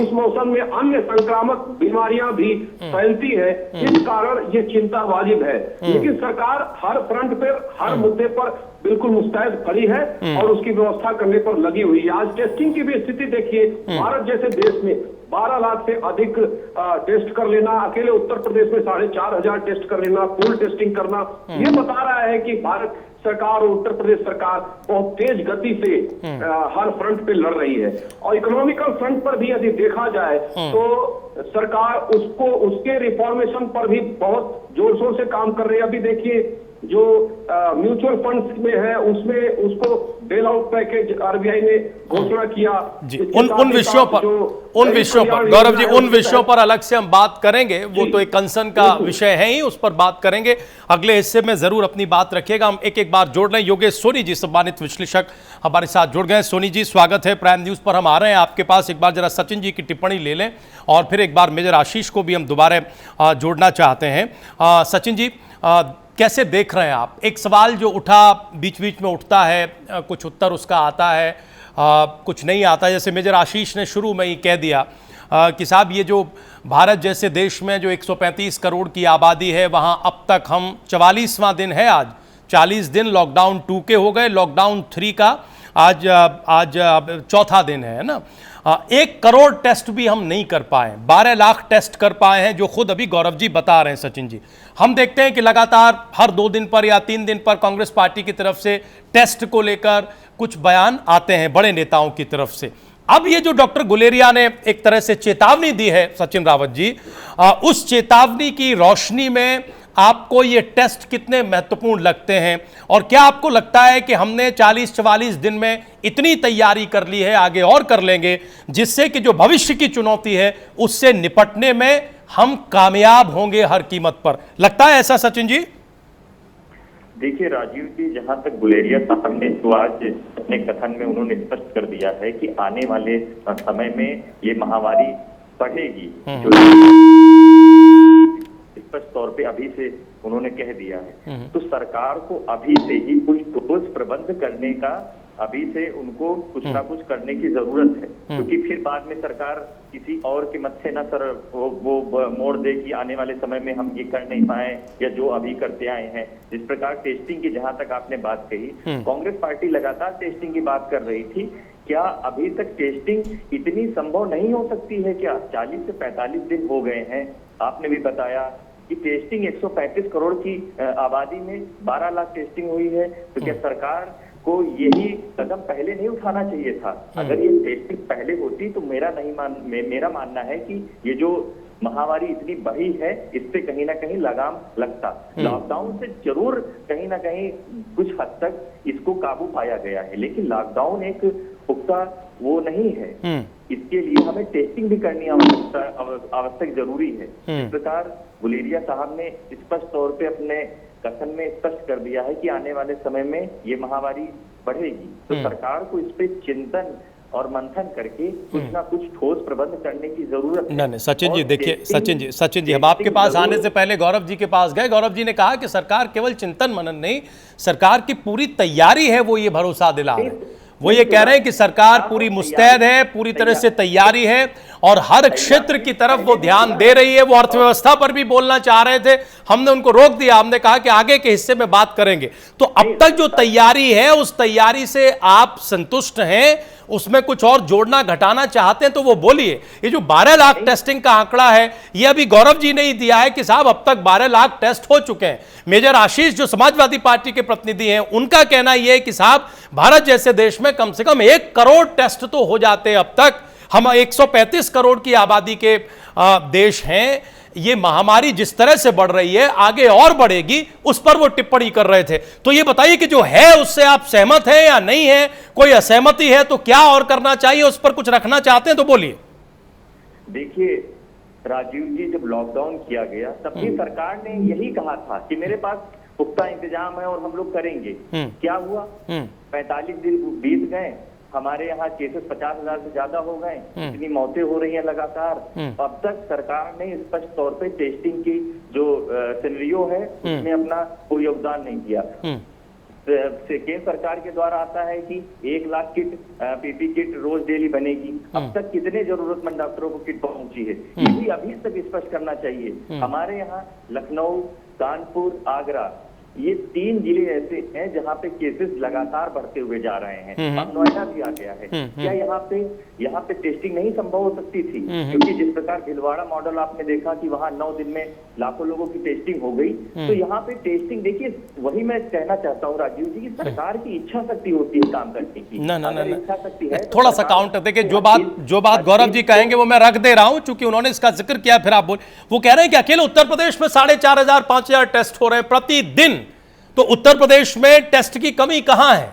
उस मौसम में अन्य संक्रामक बीमारियां भी फैलती है, इस कारण ये चिंता वाजिब है। लेकिन सरकार हर फ्रंट पे, हर मुद्दे पर बिल्कुल मुस्तैद खड़ी है और उसकी व्यवस्था करने पर लगी हुई है। आज टेस्टिंग की भी स्थिति देखिए, भारत जैसे देश में 12 लाख से अधिक टेस्ट कर लेना, अकेले उत्तर प्रदेश में 4,500 टेस्ट कर लेना, पूल टेस्टिंग करना, ये बता रहा है कि भारत सरकार और उत्तर प्रदेश सरकार बहुत तेज गति से हर फ्रंट पे लड़ रही है। और इकोनॉमिकल फ्रंट पर भी यदि देखा जाए तो सरकार उसके रिफॉर्मेशन पर भी बहुत जोर शोर से काम कर रही है। अभी देखिए जो म्यूचुअल फंड्स में है उसमें उसको बेल आउट पैकेज आरबीआई ने घोषणा किया। उन विषयों पर गौरव जी, उन विषयों पर अलग से हम बात करेंगे, वो तो एक कंसर्न का विषय है ही, उस पर बात करेंगे। अगले हिस्से में जरूर अपनी बात रखिएगा। हम एक एक बार जोड़ रहे हैं। योगेश सोनी जी, सम्मानित विश्लेषक, हमारे साथ जुड़ गए। सोनी जी, स्वागत है। प्राइम न्यूज पर हम आ रहे हैं आपके पास। एक बार जरा सचिन जी की टिप्पणी ले लें और फिर एक बार मेजर आशीष को भी हम दोबारा जोड़ना चाहते हैं। सचिन जी, कैसे देख रहे हैं आप? एक सवाल जो उठा, बीच बीच में उठता है, कुछ उत्तर उसका आता है, कुछ नहीं आता। जैसे मेजर आशीष ने शुरू में ही कह दिया कि साहब ये जो भारत जैसे देश में जो 135 करोड़ की आबादी है, वहाँ अब तक हम 44वां दिन है, आज 40 दिन लॉकडाउन 2 के हो गए, लॉकडाउन 3 का आज चौथा दिन है ना। 1 करोड़ टेस्ट भी हम नहीं कर पाए, 12 लाख टेस्ट कर पाए हैं, जो खुद अभी गौरव जी बता रहे हैं। सचिन जी, हम देखते हैं कि लगातार हर 2 दिन पर या 3 दिन पर कांग्रेस पार्टी की तरफ से टेस्ट को लेकर कुछ बयान आते हैं बड़े नेताओं की तरफ से। अब ये जो डॉक्टर गुलेरिया ने एक तरह से चेतावनी दी है सचिन रावत जी, उस चेतावनी की रोशनी में आपको ये टेस्ट कितने महत्वपूर्ण लगते हैं? और क्या आपको लगता है कि हमने 40-44 दिन में इतनी तैयारी कर ली है, आगे और कर लेंगे, जिससे कि जो भविष्य की चुनौती है उससे निपटने में हम कामयाब होंगे हर कीमत पर? लगता है ऐसा सचिन जी? देखिए राजीव जी, जहां तक गुलेरिया साहब ने तो आज अपने कथन में उन्होंने स्पष्ट कर दिया है कि आने वाले समय में ये महामारी बढ़ेगी, जो स्पष्ट तौर पे अभी से उन्होंने कह दिया है। तो सरकार को अभी से ही कुछ ठोस प्रबंध करने का, अभी से उनको कुछ ना कुछ करने की जरूरत है, क्योंकि फिर बाद में सरकार किसी और के मत से ना सर वो मोड़ दे कि आने वाले समय में हम ये कर नहीं पाए या जो अभी करते आए हैं। जिस प्रकार टेस्टिंग की जहां तक आपने बात कही, कांग्रेस पार्टी लगातार टेस्टिंग की बात कर रही थी। क्या अभी तक टेस्टिंग इतनी संभव नहीं हो सकती है क्या? 40 से 45 दिन हो गए हैं। आपने भी बताया कि टेस्टिंग 135 करोड़ की आबादी में 12 लाख टेस्टिंग हुई है, तो क्या सरकार को यही कदम पहले नहीं उठाना चाहिए था? अगर ये टेस्टिंग पहले होती तो मेरा मानना है कि ये जो महामारी इतनी बड़ी है, इससे कहीं ना कहीं लगाम लगता। लॉकडाउन से जरूर कहीं ना कहीं कुछ हद तक इसको काबू पाया गया है, लेकिन लॉकडाउन एक पुख्ता वो नहीं है। इसके लिए हमें टेस्टिंग भी करनी आवश्यक जरूरी है। इस प्रकार गुलेरिया साहब ने स्पष्ट तौर पे अपने कथन में स्पष्ट कर दिया है कि आने वाले समय में ये महामारी बढ़ेगी, तो सरकार को इस पे चिंतन और मंथन करके कुछ ना कुछ ठोस प्रबंध करने की जरूरत है। नहीं सचिन जी, देखिए सचिन जी, हम आपके पास आने से पहले गौरव जी के पास गए। गौरव जी ने कहा कि सरकार केवल चिंतन मनन नहीं, सरकार की पूरी तैयारी है, वो ये भरोसा दिला रहे हैं। वो ये कह रहे हैं कि सरकार पूरी मुस्तैद है, पूरी तरह से तैयारी है और हर क्षेत्र की तरफ वो ध्यान दे रही है। वो अर्थव्यवस्था पर भी बोलना चाह रहे थे, हमने उनको रोक दिया। हमने कहा कि आगे के हिस्से में बात करेंगे। तो अब तक जो तैयारी है, उस तैयारी से आप संतुष्ट हैं? उसमें कुछ और जोड़ना घटाना चाहते हैं तो वो बोलिए। ये जो 12 लाख टेस्टिंग का आंकड़ा है, ये अभी गौरव जी ने ही दिया है कि साहब अब तक 12 लाख टेस्ट हो चुके हैं। मेजर आशीष जो समाजवादी पार्टी के प्रतिनिधि हैं, उनका कहना यह है कि साहब भारत जैसे देश में कम से कम 1 करोड़ टेस्ट तो हो जाते। अब तक हम 135 करोड़ की आबादी के देश हैं। ये महामारी जिस तरह से बढ़ रही है, आगे और बढ़ेगी, उस पर वो टिप्पणी कर रहे थे। तो ये बताइए कि जो है उससे आप सहमत हैं या नहीं है? कोई असहमति है तो क्या और करना चाहिए? उस पर कुछ रखना चाहते हैं तो बोलिए। देखिए राजीव जी, जब लॉकडाउन किया गया तब भी सरकार ने यही कहा था कि मेरे पास पुख्ता इंतजाम है और हम लोग करेंगे। क्या हुआ? 45 दिन बीत गए, हमारे यहाँ केसेस 50,000 से ज्यादा हो गए, इतनी मौतें हो रही हैं लगातार। अब तक सरकार ने स्पष्ट तौर पे टेस्टिंग की जो सिनेरियो है उसमें अपना कोई योगदान नहीं किया। केंद्र सरकार के द्वारा आता है कि 1 लाख किट पीपी किट रोज डेली बनेगी। अब तक कितने जरूरतमंद डॉक्टरों को किट पहुंची है, ये भी अभी तक स्पष्ट करना चाहिए। हमारे यहाँ लखनऊ, कानपुर, आगरा, ये 3 जिले ऐसे हैं जहाँ पे केसेस लगातार बढ़ते हुए जा रहे हैं। अब नोएडा भी आ गया है। क्या यहाँ पे टेस्टिंग नहीं संभव हो सकती थी? क्योंकि जिस प्रकार भिलवाड़ा मॉडल आपने देखा कि वहाँ 9 दिन में लाखों लोगों की टेस्टिंग हो गई, तो यहाँ पे टेस्टिंग, देखिए वही मैं कहना चाहता हूँ राजीव जी, कि सरकार की इच्छा शक्ति होती है काम करने की। इच्छा शक्ति है थोड़ा सा काउंटर देखिए, जो बात गौरव जी कहेंगे वो मैं रख दे रहा हूं, चूंकि उन्होंने इसका जिक्र किया। फिर आप वो कह रहे हैं कि अकेले उत्तर प्रदेश में 4,500 5,000 टेस्ट हो रहे हैं प्रतिदिन। तो उत्तर प्रदेश में टेस्ट की कमी कहां है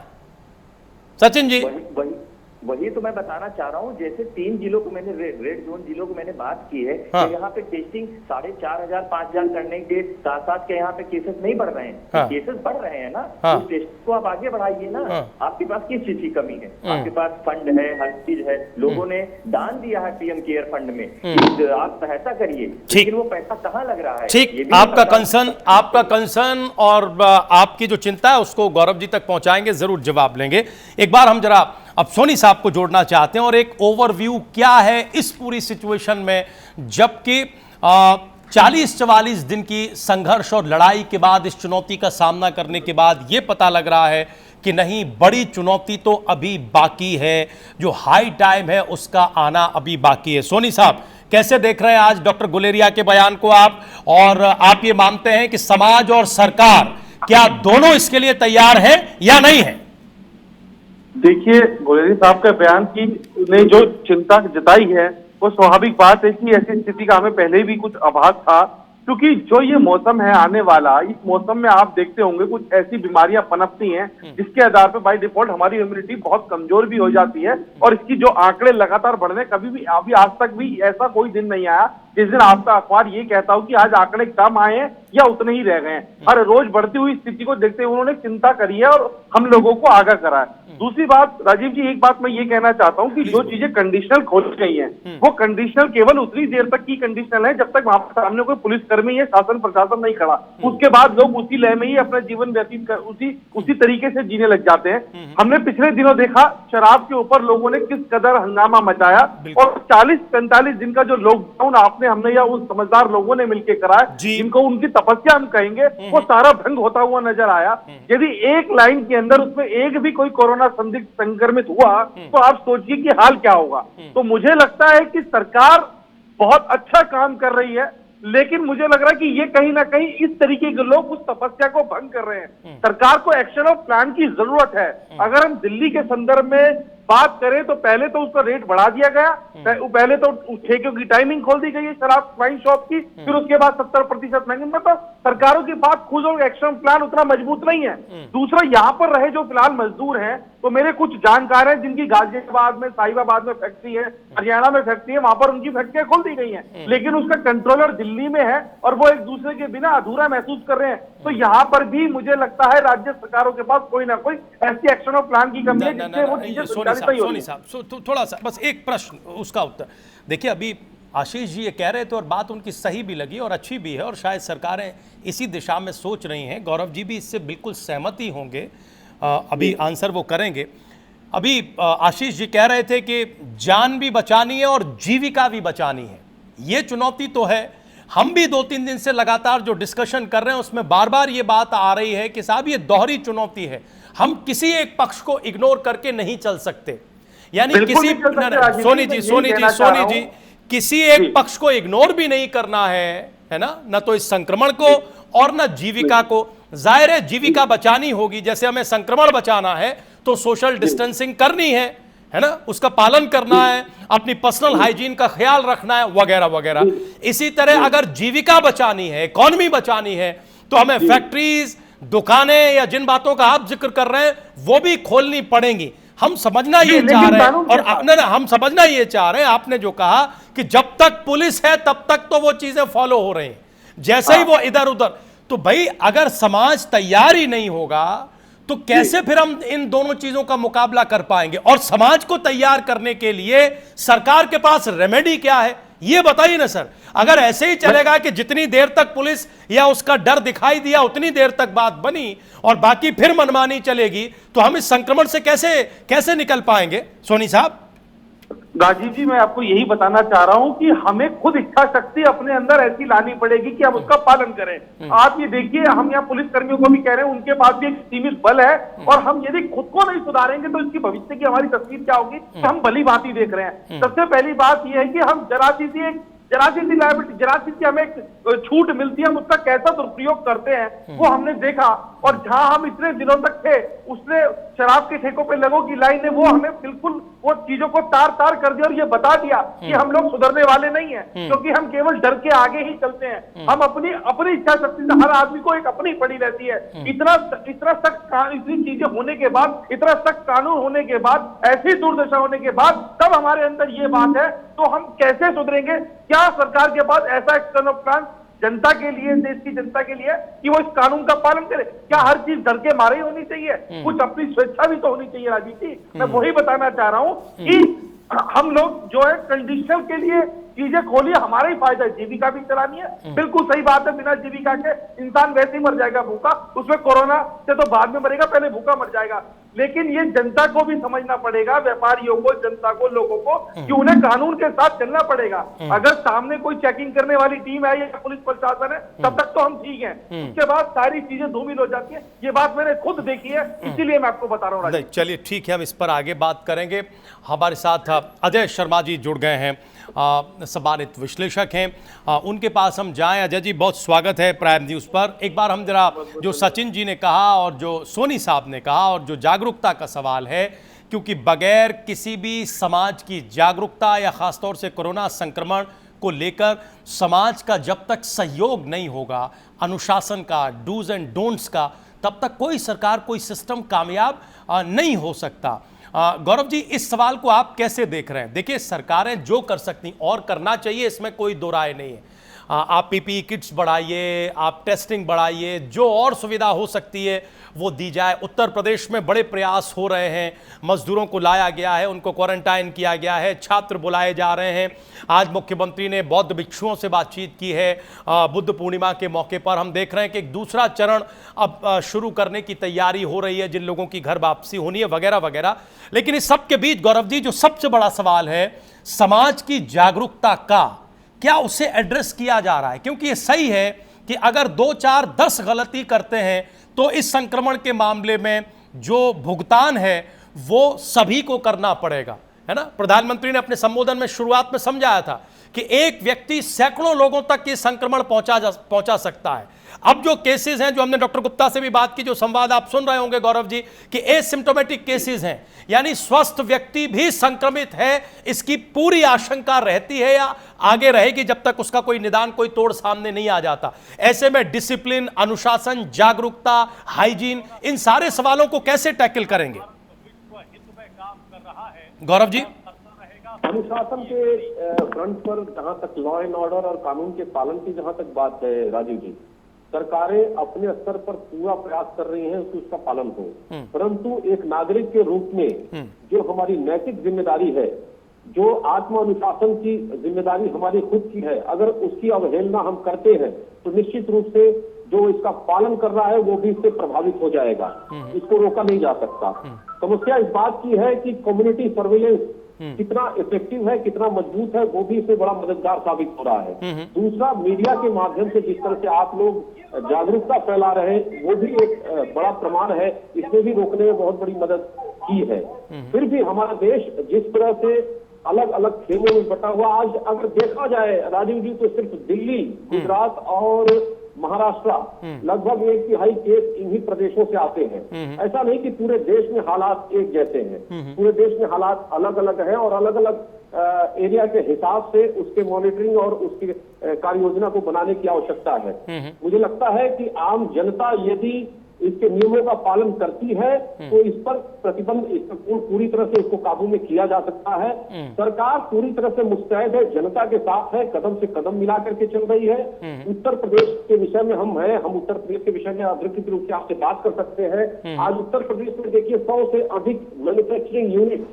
सचिन जी? वही तो मैं बताना चाह रहा हूँ। जैसे 3 जिलों को मैंने रेड जोन जिलों को मैंने बात की है, हाँ। तो यहाँ पे टेस्टिंग 4,500 5,000 करने के साथ साथ के यहाँ पे केसेस नहीं बढ़ रहे हैं। हाँ। केसेस बढ़ रहे हैं ना, हाँ। तो टेस्ट को आप आगे बढ़ाइए ना। हाँ। आपके पास किस चीज की कमी है? आपके पास फंड है, हर चीज है, लोगों ने दान दिया है पीएम केयर फंड में, आप सहायता करिए, लेकिन वो पैसा कहाँ लग रहा है? ठीक, आपका कंसर्न और आपकी जो चिंता है उसको गौरव जी तक पहुंचाएंगे, जरूर जवाब लेंगे। एक बार हम जरा अब सोनी साहब को जोड़ना चाहते हैं और एक ओवरव्यू क्या है इस पूरी सिचुएशन में, जबकि 40-44 दिन की संघर्ष और लड़ाई के बाद, इस चुनौती का सामना करने के बाद ये पता लग रहा है कि नहीं, बड़ी चुनौती तो अभी बाकी है, जो हाई टाइम है उसका आना अभी बाकी है। सोनी साहब, कैसे देख रहे हैं आज डॉक्टर गुलेरिया के बयान को आप, और आप ये मानते हैं कि समाज और सरकार क्या दोनों इसके लिए तैयार है या नहीं है? देखिए, गुलेरिया साहब के बयान की ने जो चिंता जताई है वो स्वाभाविक बात है कि ऐसी स्थिति का हमें पहले भी कुछ आभास था, क्योंकि जो ये मौसम है आने वाला, इस मौसम में आप देखते होंगे कुछ ऐसी बीमारियां पनपती हैं जिसके आधार पर बाय डिफॉल्ट हमारी इम्यूनिटी बहुत कमजोर भी हो जाती है। और इसकी जो आंकड़े लगातार बढ़ रहे, कभी भी अभी आज तक भी ऐसा कोई दिन नहीं आया जिस दिन आपका अखबार ये कहता हो कि आज आंकड़े कम आए हैं या उतने ही रह गए हैं। हर रोज बढ़ती हुई स्थिति को देखते हुए उन्होंने चिंता करी है और हम लोगों को आगाह करा है। दूसरी बात राजीव जी, एक बात मैं ये कहना चाहता हूँ कि जो चीजें कंडीशनल खोली गई हैं वो कंडीशनल केवल उतनी देर तक की कंडीशनल है जब तक वहां पर सामने कोई पुलिसकर्मी या शासन प्रशासन नहीं खड़ा। उसके बाद लोग उसी लय में ही अपना जीवन व्यतीत कर उसी तरीके से जीने लग जाते हैं। हमने पिछले दिनों देखा शराब के ऊपर लोगों ने किस कदर हंगामा मचाया, और 40-45 दिन का जो लॉकडाउन हमने या उन समझदार लोगों ने मिलकर कराया, जिनको उनकी तपस्या हम कहेंगे, वो सारा भंग होता हुआ नजर आया। यदि एक लाइन के अंदर उसमें एक भी कोई कोरोना संदिग्ध संक्रमित हुआ तो आप सोचिए कि हाल क्या होगा। तो मुझे लगता है कि सरकार बहुत अच्छा काम कर रही है, लेकिन मुझे लग रहा है कि ये कहीं ना कहीं इस तरीके के लोग उस तपस्या को भंग कर रहे हैं। सरकार को एक्शन ऑफ प्लान की जरूरत है। अगर हम दिल्ली के संदर्भ में बात करें तो पहले तो उसका रेट बढ़ा दिया गया, पहले तो ठेकों की टाइमिंग खोल दी गई है शराब वाइन शॉप की, फिर उसके बाद 70% महंगी। मतलब सरकारों की बात खुद और एक्शन प्लान उतना मजबूत नहीं है। दूसरा, यहाँ पर रहे जो फिलहाल मजदूर हैं, तो मेरे कुछ जानकार हैं जिनकी गाजियाबाद में, साहिबाबाद में फैक्ट्री है, हरियाणा में फैक्ट्री है, वहां पर उनकी फैक्ट्रियां खोल दी गई हैं, लेकिन उसका कंट्रोलर दिल्ली में है और वो एक दूसरे के बिना अधूरा महसूस कर रहे हैं। तो यहाँ पर भी मुझे लगता है राज्य सरकारों के पास कोई ना कोई ऐसी एक्शन ऑफ प्लान की कमी है जिससे वो चीजें सोनी साहब, थोड़ा सा बस एक प्रश्न, उसका उत्तर देखिए। अभी आशीष जी ये कह रहे थे और बात उनकी सही भी लगी और अच्छी भी है, और शायद सरकारें इसी दिशा में सोच रही हैं। गौरव जी भी इससे बिल्कुल सहमति होंगे, अभी आंसर वो करेंगे। अभी आशीष जी कह रहे थे कि जान भी बचानी है और जीविका भी बचानी है। ये चुनौती तो है। हम भी 2-3 दिन से लगातार जो डिस्कशन कर रहे हैं उसमें बार बार ये बात आ रही है कि साहब ये दोहरी चुनौती है, हम किसी एक पक्ष को इग्नोर करके नहीं चल सकते। यानी किसी सोनी जी किसी एक पक्ष को इग्नोर भी नहीं करना है ना, न तो इस संक्रमण को और न जीविका को। जाहिर है जीविका बचानी होगी, जैसे हमें संक्रमण बचाना है तो सोशल डिस्टेंसिंग करनी है ना, उसका पालन करना है, अपनी पर्सनल हाइजीन का ख्याल रखना है, वगैरह वगैरह। इसी तरह अगर जीविका बचानी है, इकॉनमी बचानी है, तो हमें फैक्ट्रीज, दुकानें या जिन बातों का आप जिक्र कर रहे हैं वो भी खोलनी पड़ेंगी। हम समझना ये चाह रहे हैं, और ना हम समझना ये चाह रहे हैं, आपने जो कहा कि जब तक पुलिस है तब तक तो वो चीजें फॉलो हो रही हैं, जैसे ही वो इधर उधर, तो भाई अगर समाज तैयार ही नहीं होगा तो कैसे फिर हम इन दोनों चीजों का मुकाबला कर पाएंगे? और समाज को तैयार करने के लिए सरकार के पास रेमेडी क्या है, ये बताइए ना सर। अगर ऐसे ही चलेगा कि जितनी देर तक पुलिस या उसका डर दिखाई दिया उतनी देर तक बात बनी और बाकी फिर मनमानी चलेगी, तो हम इस संक्रमण से कैसे निकल पाएंगे? सोनी साहब। गाजी जी, मैं आपको यही बताना चाह रहा हूं कि हमें खुद इच्छा शक्ति अपने अंदर ऐसी लानी पड़ेगी कि हम उसका पालन करें। आप ये देखिए, हम यहाँ पुलिस कर्मियों को भी कह रहे हैं, उनके पास भी एक सीमित बल है, और हम यदि खुद को नहीं सुधारेंगे तो इसकी भविष्य की हमारी तस्वीर क्या होगी, तो हम भली बात ही देख रहे हैं। सबसे पहली बात यह है कि हम जरा सी लायबिलिटी हमें छूट मिलती है, हम उसका कैसा दुरुपयोग करते हैं वो हमने देखा। और जहां हम इतने दिनों तक थे, उसने शराब के ठेकों पे लगों की लाइन ने वो हमें बिल्कुल वो चीजों को तार कर दिया और ये बता दिया कि हम लोग सुधरने वाले नहीं है, क्योंकि हम केवल डर के आगे ही चलते हैं। हम अपनी इच्छा शक्ति से, हर आदमी को एक अपनी पड़ी रहती है। इतना सख्त इतनी चीजें होने के बाद, इतना सख्त कानून होने के बाद, ऐसी दुर्दशा होने के बाद, तब हमारे अंदर ये बात है, तो हम कैसे सुधरेंगे? क्या सरकार के पास ऐसा एक्शन ऑफ प्लान जनता के लिए, देश की जनता के लिए, कि वो इस कानून का पालन करे? क्या हर चीज डर के मारे ही होनी चाहिए? कुछ अपनी स्वेच्छा भी तो होनी चाहिए राजीव जी। मैं वही बताना चाह रहा हूं कि हम लोग जो है कंडीशनल के लिए चीजें खोलिए, हमारा ही फायदा है। जीविका भी चलानी है, बिल्कुल सही बात है। बिना जीविका के इंसान वैसे ही मर जाएगा भूखा, उसमें कोरोना से तो बाद में मरेगा, पहले भूखा मर जाएगा। लेकिन ये जनता को भी समझना पड़ेगा, व्यापारियों को, जनता को, लोगों को, कि उन्हें कानून के साथ चलना पड़ेगा। अगर सामने कोई चेकिंग करने वाली टीम है या पुलिस प्रशासन है, तब तक तो हम ठीक हैं, उसके बाद सारी चीजें धूमिल हो जाती है। ये बात मैंने खुद देखी है, इसीलिए मैं आपको बता रहा हूँ। चलिए ठीक है, हम इस पर आगे बात करेंगे। हमारे साथ अजय शर्मा जी जुड़ गए हैं, सम्मानित विश्लेषक हैं, उनके पास हम जाएं। अजय जी, बहुत स्वागत है प्राइम न्यूज़ पर। एक बार हम जरा जो सचिन जी ने कहा और जो सोनी साहब ने कहा और जो जागरूकता का सवाल है, क्योंकि बगैर किसी भी समाज की जागरूकता या ख़ासतौर से कोरोना संक्रमण को लेकर समाज का जब तक सहयोग नहीं होगा, अनुशासन का, डूज एंड डोंट्स का, तब तक कोई सरकार, कोई सिस्टम कामयाब नहीं हो सकता। गौरव जी, इस सवाल को आप कैसे देख रहे हैं? देखिए, सरकारें जो कर सकती और करना चाहिए, इसमें कोई दो राय नहीं है। आप पीपीई किट्स बढ़ाइए, आप टेस्टिंग बढ़ाइए, जो और सुविधा हो सकती है वो दी जाए। उत्तर प्रदेश में बड़े प्रयास हो रहे हैं, मजदूरों को लाया गया है, उनको क्वारंटाइन किया गया है, छात्र बुलाए जा रहे हैं। आज मुख्यमंत्री ने बौद्ध भिक्षुओं से बातचीत की है। बुद्ध पूर्णिमा के मौके पर हम देख रहे हैं कि एक दूसरा चरण अब शुरू करने की तैयारी हो रही है, जिन लोगों की घर वापसी होनी है, वगैरह वगैरह। लेकिन इस सब के बीच गौरव जी, जो सबसे बड़ा सवाल है समाज की जागरूकता का, क्या उसे एड्रेस किया जा रहा है? क्योंकि ये सही है कि अगर 2, 4, 10 गलती करते हैं तो इस संक्रमण के मामले में जो भुगतान है वो सभी को करना पड़ेगा, है ना? प्रधानमंत्री ने अपने संबोधन में शुरुआत में समझाया था कि एक व्यक्ति सैकड़ों लोगों तक ये संक्रमण पहुंचा सकता है। अब जो केसेस हैं, जो हमने डॉक्टर गुप्ता से भी बात की, जो संवाद आप सुन रहे होंगे गौरव जी, कि एसिम्प्टोमेटिक केसेस हैं, यानी स्वस्थ व्यक्ति भी संक्रमित है, इसकी पूरी आशंका रहती है या आगे रहेगी जब तक उसका कोई निदान, कोई तोड़ सामने नहीं आ जाता। ऐसे में डिसिप्लिन, अनुशासन, जागरूकता, हाइजीन, इन सारे सवालों को कैसे टैकल करेंगे गौरव जी? अनुशासन के फ्रंट पर जहां तक लॉ एंड ऑर्डर और कानून के पालन की जहां तक बात है राजीव जी, सरकारें अपने स्तर पर पूरा प्रयास कर रही हैं कि उसका पालन हो, परंतु एक नागरिक के रूप में जो हमारी नैतिक जिम्मेदारी है, जो आत्म अनुशासन की जिम्मेदारी हमारी खुद की है, अगर उसकी अवहेलना हम करते हैं तो निश्चित रूप से जो इसका पालन कर रहा है वो भी इससे प्रभावित हो जाएगा। इसको रोका नहीं जा सकता। समस्या इस बात की है कि कम्युनिटी सर्वेलेंस कितना इफेक्टिव है, कितना मजबूत है, वो भी इसमें बड़ा मददगार साबित हो रहा है। दूसरा, मीडिया के माध्यम से जिस तरह से आप लोग जागरूकता फैला रहे हैं, वो भी एक बड़ा प्रमाण है, इसमें भी रोकने में बहुत बड़ी मदद की है। फिर भी हमारा देश जिस तरह से अलग अलग खेमों में बटा हुआ, आज अगर देखा जाए राजीव जी, तो सिर्फ दिल्ली, गुजरात और महाराष्ट्र लगभग 1/3 केस इन्हीं प्रदेशों से आते हैं। ऐसा नहीं कि पूरे देश में हालात एक जैसे हैं, पूरे देश में हालात अलग अलग है और अलग अलग एरिया के हिसाब से उसके मॉनिटरिंग और उसकी कार्य योजना को बनाने की आवश्यकता है। मुझे लगता है कि आम जनता यदि इसके नियमों का पालन करती है तो इस पर प्रतिबंध पूरी तरह से इसको काबू में किया जा सकता है। सरकार पूरी तरह से मुस्तैद है, जनता के साथ है, कदम से कदम मिला करके चल रही है। उत्तर प्रदेश के विषय में हम उत्तर प्रदेश के विषय में अधिकृत रूप से आपसे बात कर सकते हैं। आज उत्तर प्रदेश में देखिए 100 से अधिक मैन्युफैक्चरिंग यूनिट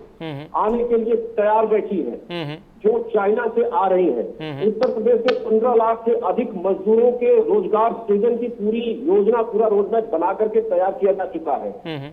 आने के लिए तैयार बैठी है जो चाइना से आ रही है। उत्तर प्रदेश में 15 लाख से अधिक मजदूरों के रोजगार सृजन की पूरी योजना, पूरा रोडमैप बना करके तैयार किया जा चुका है।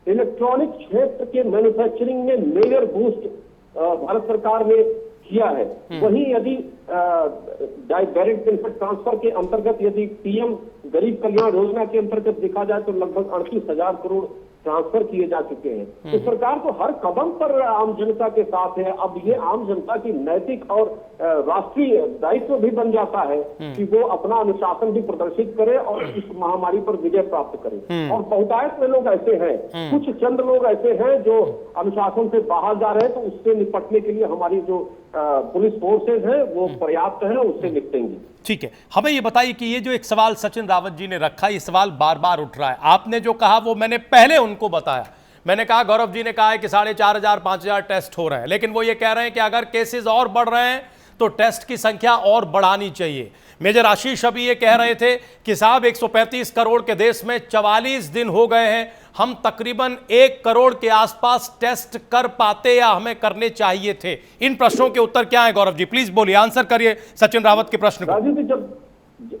इलेक्ट्रॉनिक क्षेत्र के मैन्युफैक्चरिंग में मेजर बूस्ट भारत सरकार ने किया है। वहीं यदि डायरेक्ट बेनिफिट ट्रांसफर के अंतर्गत यदि पीएम गरीब कल्याण योजना के अंतर्गत देखा जाए तो लगभग 38,000 करोड़ ट्रांसफर किए जा चुके हैं। तो सरकार तो हर कदम पर आम जनता के साथ है। अब ये आम जनता की नैतिक और राष्ट्रीय दायित्व भी बन जाता है कि वो अपना अनुशासन भी प्रदर्शित करे और इस महामारी पर विजय प्राप्त करे। और बहुतायत में लोग ऐसे हैं, कुछ चंद लोग ऐसे हैं जो अनुशासन से बाहर जा रहे हैं, तो उससे निपटने के लिए हमारी जो पुलिस फोर्सेज है वो पर्याप्त है, उससे निपटेंगी। ठीक है, हमें ये बताइए कि ये जो एक सवाल सचिन रावत जी ने रखा, ये सवाल बार बार उठ रहा है। आपने जो कहा वो मैंने पहले उनको बताया। मैंने कहा, गौरव जी ने कहा है कि 4,500 5,000 टेस्ट हो रहे हैं, लेकिन वो ये कह रहे हैं कि अगर केसेस और बढ़ रहे हैं तो टेस्ट की संख्या और बढ़ानी चाहिए। मेजर आशीष अभी ये कह रहे थे कि साहब 135 करोड़ के देश में 44 दिन हो गए हैं, हम तकरीबन 1 करोड़ के आसपास टेस्ट कर पाते या हमें करने चाहिए थे। इन प्रश्नों के उत्तर क्या है गौरव जी? प्लीज बोलिए, आंसर करिए सचिन रावत के प्रश्न को। राजीव जी,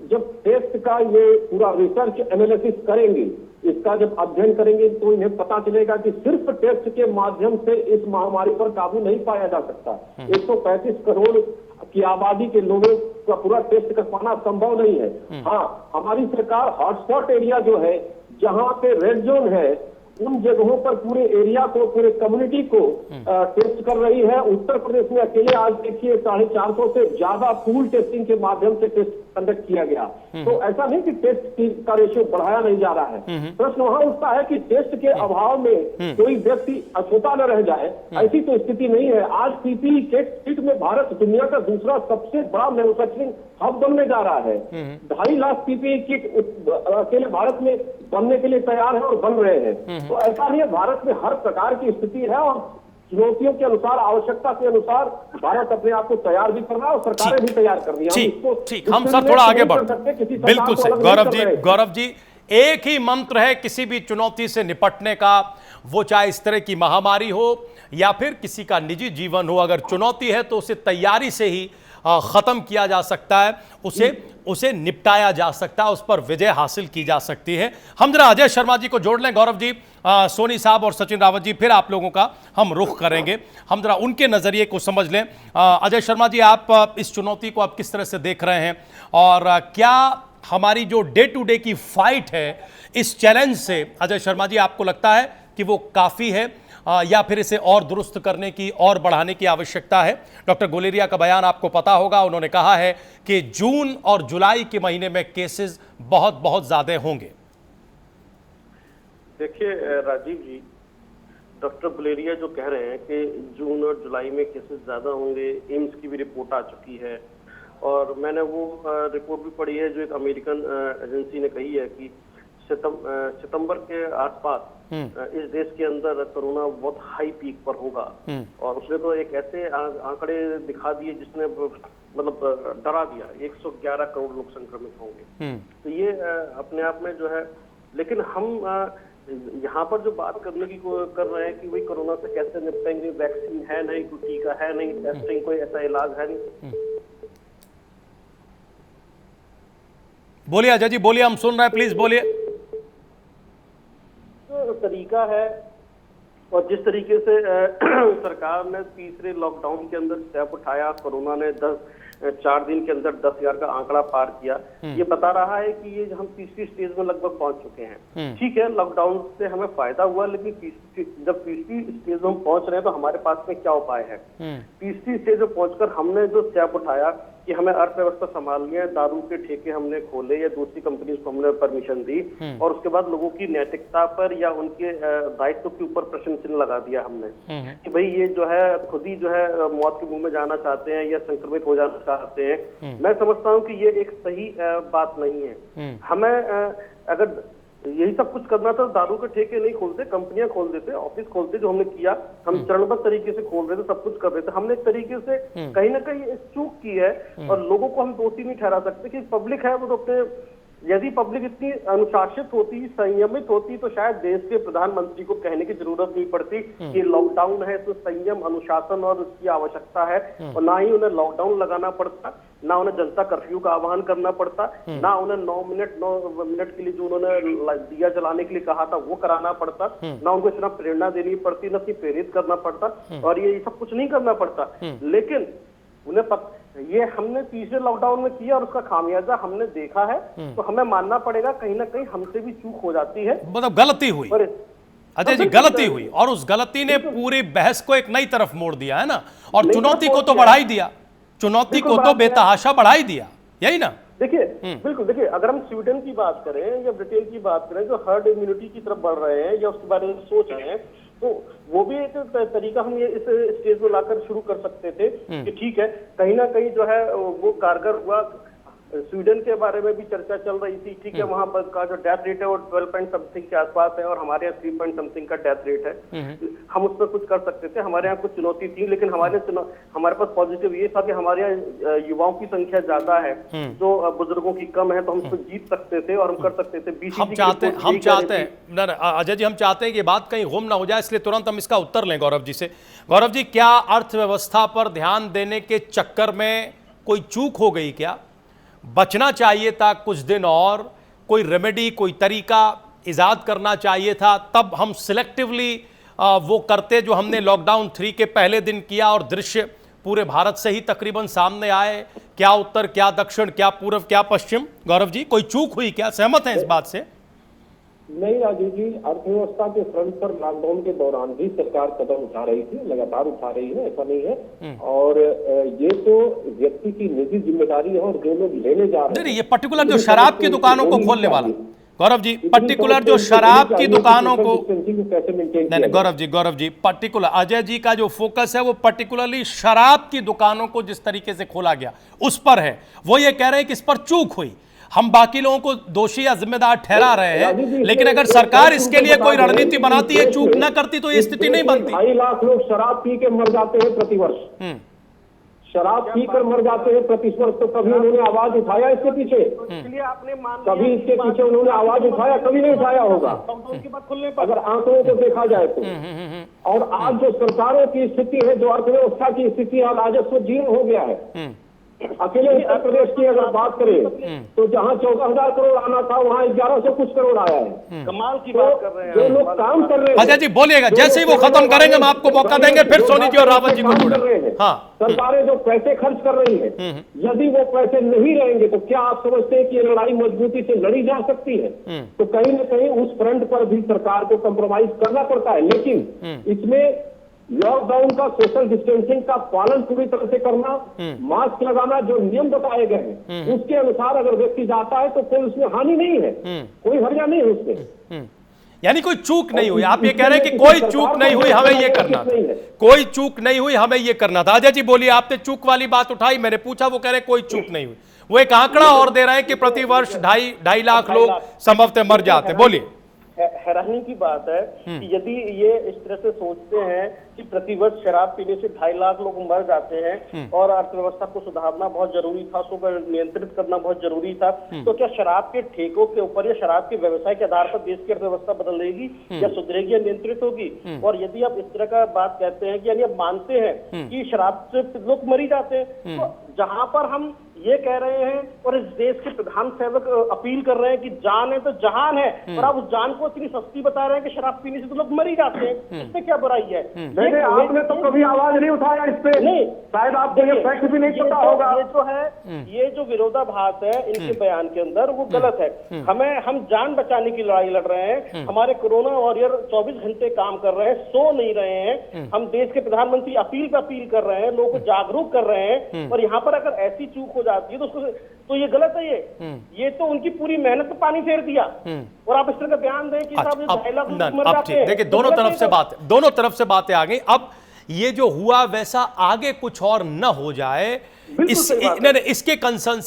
जब टेस्ट का ये पूरा रिसर्च एनालिसिस करेंगे, इसका जब अध्ययन करेंगे तो इन्हें पता चलेगा कि सिर्फ टेस्ट के माध्यम से इस महामारी पर काबू नहीं पाया जा सकता। 135 करोड़ की आबादी के लोगों का पूरा टेस्ट कर पाना संभव नहीं है। हाँ, हमारी सरकार हॉटस्पॉट एरिया जो है, जहां पे रेड जोन है, उन जगहों पर पूरे एरिया को, पूरे कम्युनिटी को टेस्ट कर रही है। उत्तर प्रदेश में अकेले आज देखिए 450 से ज्यादा पूल टेस्टिंग के माध्यम से टेस्ट कंडक्ट किया गया। तो ऐसा नहीं कि टेस्ट का रेशियो बढ़ाया नहीं जा रहा है। प्रश्न वहां उठता है कि टेस्ट के अभाव में कोई व्यक्ति अछूता न रह जाए, ऐसी तो स्थिति नहीं है। आज पीपीई किट में भारत दुनिया का दूसरा सबसे बड़ा मैन्युफैक्चरिंग हब बनने जा रहा है। 2.5 लाख पीपीई किट अकेले भारत में बनने के लिए तैयार है और बन रहे हैं। तो ऐसा नहीं है, भारत में हर प्रकार की स्थिति है और चुनौतियों के अनुसार, आवश्यकता के अनुसार भारत अपने आप को तैयार भी कर रहा है और सरकारें भी तैयार कर रही हैं। ठीक, हम सब थोड़ा आगे बढ़, बिल्कुल से गौरव जी, एक ही मंत्र है किसी भी चुनौती से निपटने का, वो चाहे इस तरह की महामारी हो या फिर किसी का निजी जीवन हो। अगर चुनौती है तो उसे तैयारी से ही खत्म किया जा सकता है, उसे निपटाया जा सकता है, उस पर विजय हासिल की जा सकती है। हम जरा अजय शर्मा जी को जोड़ लें। गौरव जी, सोनी साहब और सचिन रावत जी, फिर आप लोगों का हम रुख करेंगे। हम जरा उनके नजरिए को समझ लें। अजय शर्मा जी, आप इस चुनौती को आप किस तरह से देख रहे हैं और क्या हमारी जो डे टू डे की फाइट है इस चैलेंज से, अजय शर्मा जी, आपको लगता है कि वो काफी है या फिर इसे और दुरुस्त करने की और बढ़ाने की आवश्यकता है? डॉक्टर गुलेरिया का बयान आपको पता होगा, उन्होंने कहा है कि जून और जुलाई के महीने में केसेस बहुत ज्यादा होंगे। देखिए राजीव जी, डॉक्टर गुलेरिया जो कह रहे हैं कि जून और जुलाई में केसेस ज्यादा होंगे, एम्स की भी रिपोर्ट आ चुकी है और मैंने वो रिपोर्ट भी पढ़ी है जो एक अमेरिकन एजेंसी ने कही है कि सितंबर के आसपास इस देश के अंदर कोरोना बहुत हाई पीक पर होगा। और उसने तो एक ऐसे आंकड़े दिखा दिए जिसने मतलब डरा दिया, 111 करोड़ लोग संक्रमित होंगे। तो ये अपने आप में जो है, लेकिन हम यहाँ पर जो बात करने की कर रहे हैं कि भाई कोरोना से कैसे निपटेंगे, वैक्सीन है नहीं, कोई टीका है नहीं, टेस्टिंग कोई ऐसा इलाज है नहीं। बोलिए अजय जी, बोलिए, हम सुन रहे हैं, प्लीज बोलिए। तरीका है और जिस तरीके से सरकार ने तीसरे लॉकडाउन के अंदर स्टेप उठाया, कोरोना ने 4 दिन के अंदर 10,000 का आंकड़ा पार किया, ये बता रहा है कि ये हम तीसरी स्टेज में लगभग पहुंच चुके हैं। ठीक है, लॉकडाउन से हमें फायदा हुआ, लेकिन जब तीसरी स्टेज स्टेज में हम पहुंच रहे हैं तो हमारे पास में क्या उपाय है। तीसरी स्टेज में पहुंचकर हमने जो स्टेप उठाया कि हमें अर्थव्यवस्था संभालनी है, दारू के ठेके हमने खोले या दूसरी कंपनी को हमने परमिशन दी और उसके बाद लोगों की नैतिकता पर या उनके दायित्व के ऊपर प्रश्न चिन्ह लगा दिया हमने कि भाई ये जो है खुद ही जो है मौत के मुंह में जाना चाहते हैं या संक्रमित हो जाना चाहते हैं। मैं समझता हूँ कि ये एक सही बात नहीं है। हमें अगर यही सब कुछ करना था, दारू के ठेके नहीं खोलते, कंपनियां खोल देते, ऑफिस खोलते, जो हमने किया। हम चरणबद्ध तरीके से खोल रहे थे, सब कुछ कर रहे थे। हमने एक तरीके से कहीं ना कहीं एक चूक की है और लोगों को हम दोषी नहीं ठहरा सकते कि पब्लिक है वो तो अपने, यदि पब्लिक इतनी अनुशासित होती, संयमित होती तो शायद देश के प्रधानमंत्री को कहने की जरूरत नहीं पड़ती कि लॉकडाउन है तो संयम, अनुशासन और उसकी आवश्यकता है, और ना ही उन्हें लॉकडाउन लगाना पड़ता, ना उन्हें जनता कर्फ्यू का आह्वान करना पड़ता, ना उन्हें 9 मिनट के लिए जो उन्होंने दिया जलाने के लिए कहा था वो कराना पड़ता, ना उनको इतना प्रेरणा देनी पड़ती, ना प्रेरित करना पड़ता, और ये सब कुछ नहीं करना पड़ता। लेकिन उन्हें ये हमने तीसरे लॉकडाउन में किया और उसका खामियाजा हमने देखा है, तो हमें मानना पड़ेगा कहीं ना कहीं हमसे भी चूक हो जाती है, मतलब गलती हुई। अजय जी, गलती हुई और उस गलती ने पूरी बहस को एक नई तरफ मोड़ दिया है ना, और चुनौती को तो बढ़ाई दिया, चुनौती को तो बेतहाशा बढ़ाई दिया, यही ना। देखिए बिल्कुल, देखिए अगर हम स्वीडन की बात करें या ब्रिटेन की बात करें जो हर्ड इम्यूनिटी की तरफ बढ़ रहे हैं या उसके बारे में सोच रहे हैं, तो वो भी एक तरीका हम ये इस स्टेज में लाकर शुरू कर सकते थे कि ठीक है, कहीं ना कहीं जो है वो कारगर हुआ। स्वीडन के बारे में भी चर्चा चल रही थी, ठीक है, वहां पर का जो डेथ रेट है वो 12 पॉइंट समथिंग के आसपास है और हमारे यहाँ 3 पॉइंट समथिंग का डेथ रेट है। हम उसमें कुछ कर सकते थे, हमारे यहाँ कुछ चुनौती थी, लेकिन हमारे पास पॉजिटिव ये था कि हमारे यहाँ युवाओं की संख्या ज्यादा है, जो बुजुर्गों की कम है, तो हम उसको जीत सकते थे और हम कर सकते थे। हम चाहते हैं अजय जी, हम चाहते हैं कि बात कहीं गुम ना हो जाए, इसलिए तुरंत हम इसका उत्तर लें गौरव जी से। गौरव जी, क्या अर्थव्यवस्था पर ध्यान देने के चक्कर में कोई चूक हो गई, क्या बचना चाहिए था कुछ दिन और, कोई रेमेडी, कोई तरीका इजाद करना चाहिए था, तब हम सिलेक्टिवली वो करते जो हमने लॉकडाउन 3 के पहले दिन किया और दृश्य पूरे भारत से ही तकरीबन सामने आए? क्या उत्तर, क्या दक्षिण, क्या पूर्व, क्या पश्चिम? गौरव जी, कोई चूक हुई क्या? सहमत हैं इस बात से? नहीं राजीव जी, अर्थव्यवस्था के फ्रंट पर लॉकडाउन के दौरान भी सरकार कदम उठा रही थी, लगातार उठा रही है, ऐसा नहीं है। और ये तो व्यक्ति की निजी जिम्मेदारी है और जो लोग लेने जा रहे हैं, ये पर्टिकुलर जो शराब की दुकानों को खोलने वाला, गौरव जी, पर्टिकुलर जो शराब की दुकानों को, नहीं गौरव जी, पर्टिकुलर अजय जी का जो फोकस है वो पर्टिकुलरली शराब की दुकानों को जिस तरीके से खोला गया उस पर है। वो ये कह रहे हैं कि इस पर चूक हुई, हम बाकी लोगों को दोषी या जिम्मेदार ठहरा रहे हैं, लेकिन अगर सरकार इसके लिए कोई रणनीति बनाती है, चूक न करती, तो ये स्थिति नहीं बनती। 2.5 लाख लोग शराब पी के मर जाते हैं प्रतिवर्ष, शराब पीकर मर जाते हैं प्रतिवर्ष, तो कभी उन्होंने आवाज उठाया इसके पीछे? इसलिए आपने कभी इसके पीछे उन्होंने आवाज उठाया? कभी नहीं उठाया होगा, अगर आंकड़ों को देखा जाए तो। और आज जो सरकारों की स्थिति है, जो अर्थव्यवस्था की स्थिति है, राजस्व जीर्ण हो गया है। अकेले उत्तर प्रदेश की अगर बात करें तो जहां 14,000 करोड़ आना था वहां 1100 कुछ करोड़ आया है। कमाल की बात कर रहे हैं जो लोग काम कर रहे हैं। अजय जी बोलिएगा, जैसे ही वो खत्म करेंगे हम आपको मौका देंगे, फिर सोनी जी और रावत जी को जोड़ेंगे। हाँ, सरकारें जो पैसे खर्च कर रही है, यदि वो पैसे नहीं रहेंगे तो क्या आप समझते हैं कि ये लड़ाई मजबूती से लड़ी जा सकती है? तो कहीं ना कहीं उस फ्रंट पर भी सरकार को कंप्रोमाइज करना पड़ता है, लेकिन इसमें लॉकडाउन का, सोशल डिस्टेंसिंग का पालन पूरी तरह से करना, मास्क लगाना, जो नियम बताए गए हैं उसके अनुसार अगर व्यक्ति जाता है तो कोई उसमें हानि नहीं है, कोई हर्जा नहीं है उसमें। यानी कोई चूक नहीं हुई, आप ये कह रहे हैं कि कोई चूक नहीं हुई, हमें ये करना था, कोई चूक नहीं हुई, हमें ये करना था। अजय जी बोलिए, आपने चूक वाली बात उठाई, मैंने पूछा, वो कह रहे कोई चूक नहीं हुई। वो एक आंकड़ा और दे रहे हैं कि प्रतिवर्ष 2.5 लाख लोग संभवतः मर जाते। बोलिए। हैरानी की बात है कि यदि ये इस तरह से सोचते हैं कि प्रतिवर्ष शराब पीने से 2.5 लाख लोग मर जाते हैं और अर्थव्यवस्था को सुधारना बहुत जरूरी था, उसको नियंत्रित करना बहुत जरूरी था, तो क्या शराब के ठेकों के ऊपर या शराब के व्यवसाय के आधार पर देश की अर्थव्यवस्था बदलेगी या सुधरेगी या नियंत्रित होगी? और यदि आप इस तरह का बात कहते हैं कि यानी आप मानते हैं कि शराब से लोग मर ही जाते हैं, तो जहां पर हम ये कह रहे हैं और इस देश के प्रधान सेवक अपील कर रहे हैं कि जान है तो जहान है, और आप उस जान को इतनी सस्ती बता रहे हैं कि शराब पीने से तो लोग मर ही जाते हैं, इसमें क्या बुराई है? नहीं, आपने तो कभी आवाज नहीं उठाया इस पे। नहीं, शायद आपको ये फैक्ट भी नहीं पता होगा। ये जो है, ये जो विरोधाभास है इनके बयान के अंदर, वो गलत है। हम जान बचाने की लड़ाई लड़ रहे हैं, हमारे कोरोना वॉरियर 24 घंटे काम कर रहे हैं, सो नहीं रहे हैं। हम देश के प्रधानमंत्री अपील पे अपील कर रहे हैं, लोगों को जागरूक कर रहे हैं, और यहाँ पर अगर ऐसी चूक हो जाती है तो ये गलत है। ये तो उनकी पूरी मेहनत पे पानी फेर दिया, और आप इस तरह का बयान दें कि साहब 2.5 लाख लोग मर जाते हैं। देखिए, दोनों तरफ से बातें आ गई। अब ये जो हुआ वैसा आगे कुछ और न हो जाए, इसके कंसर्न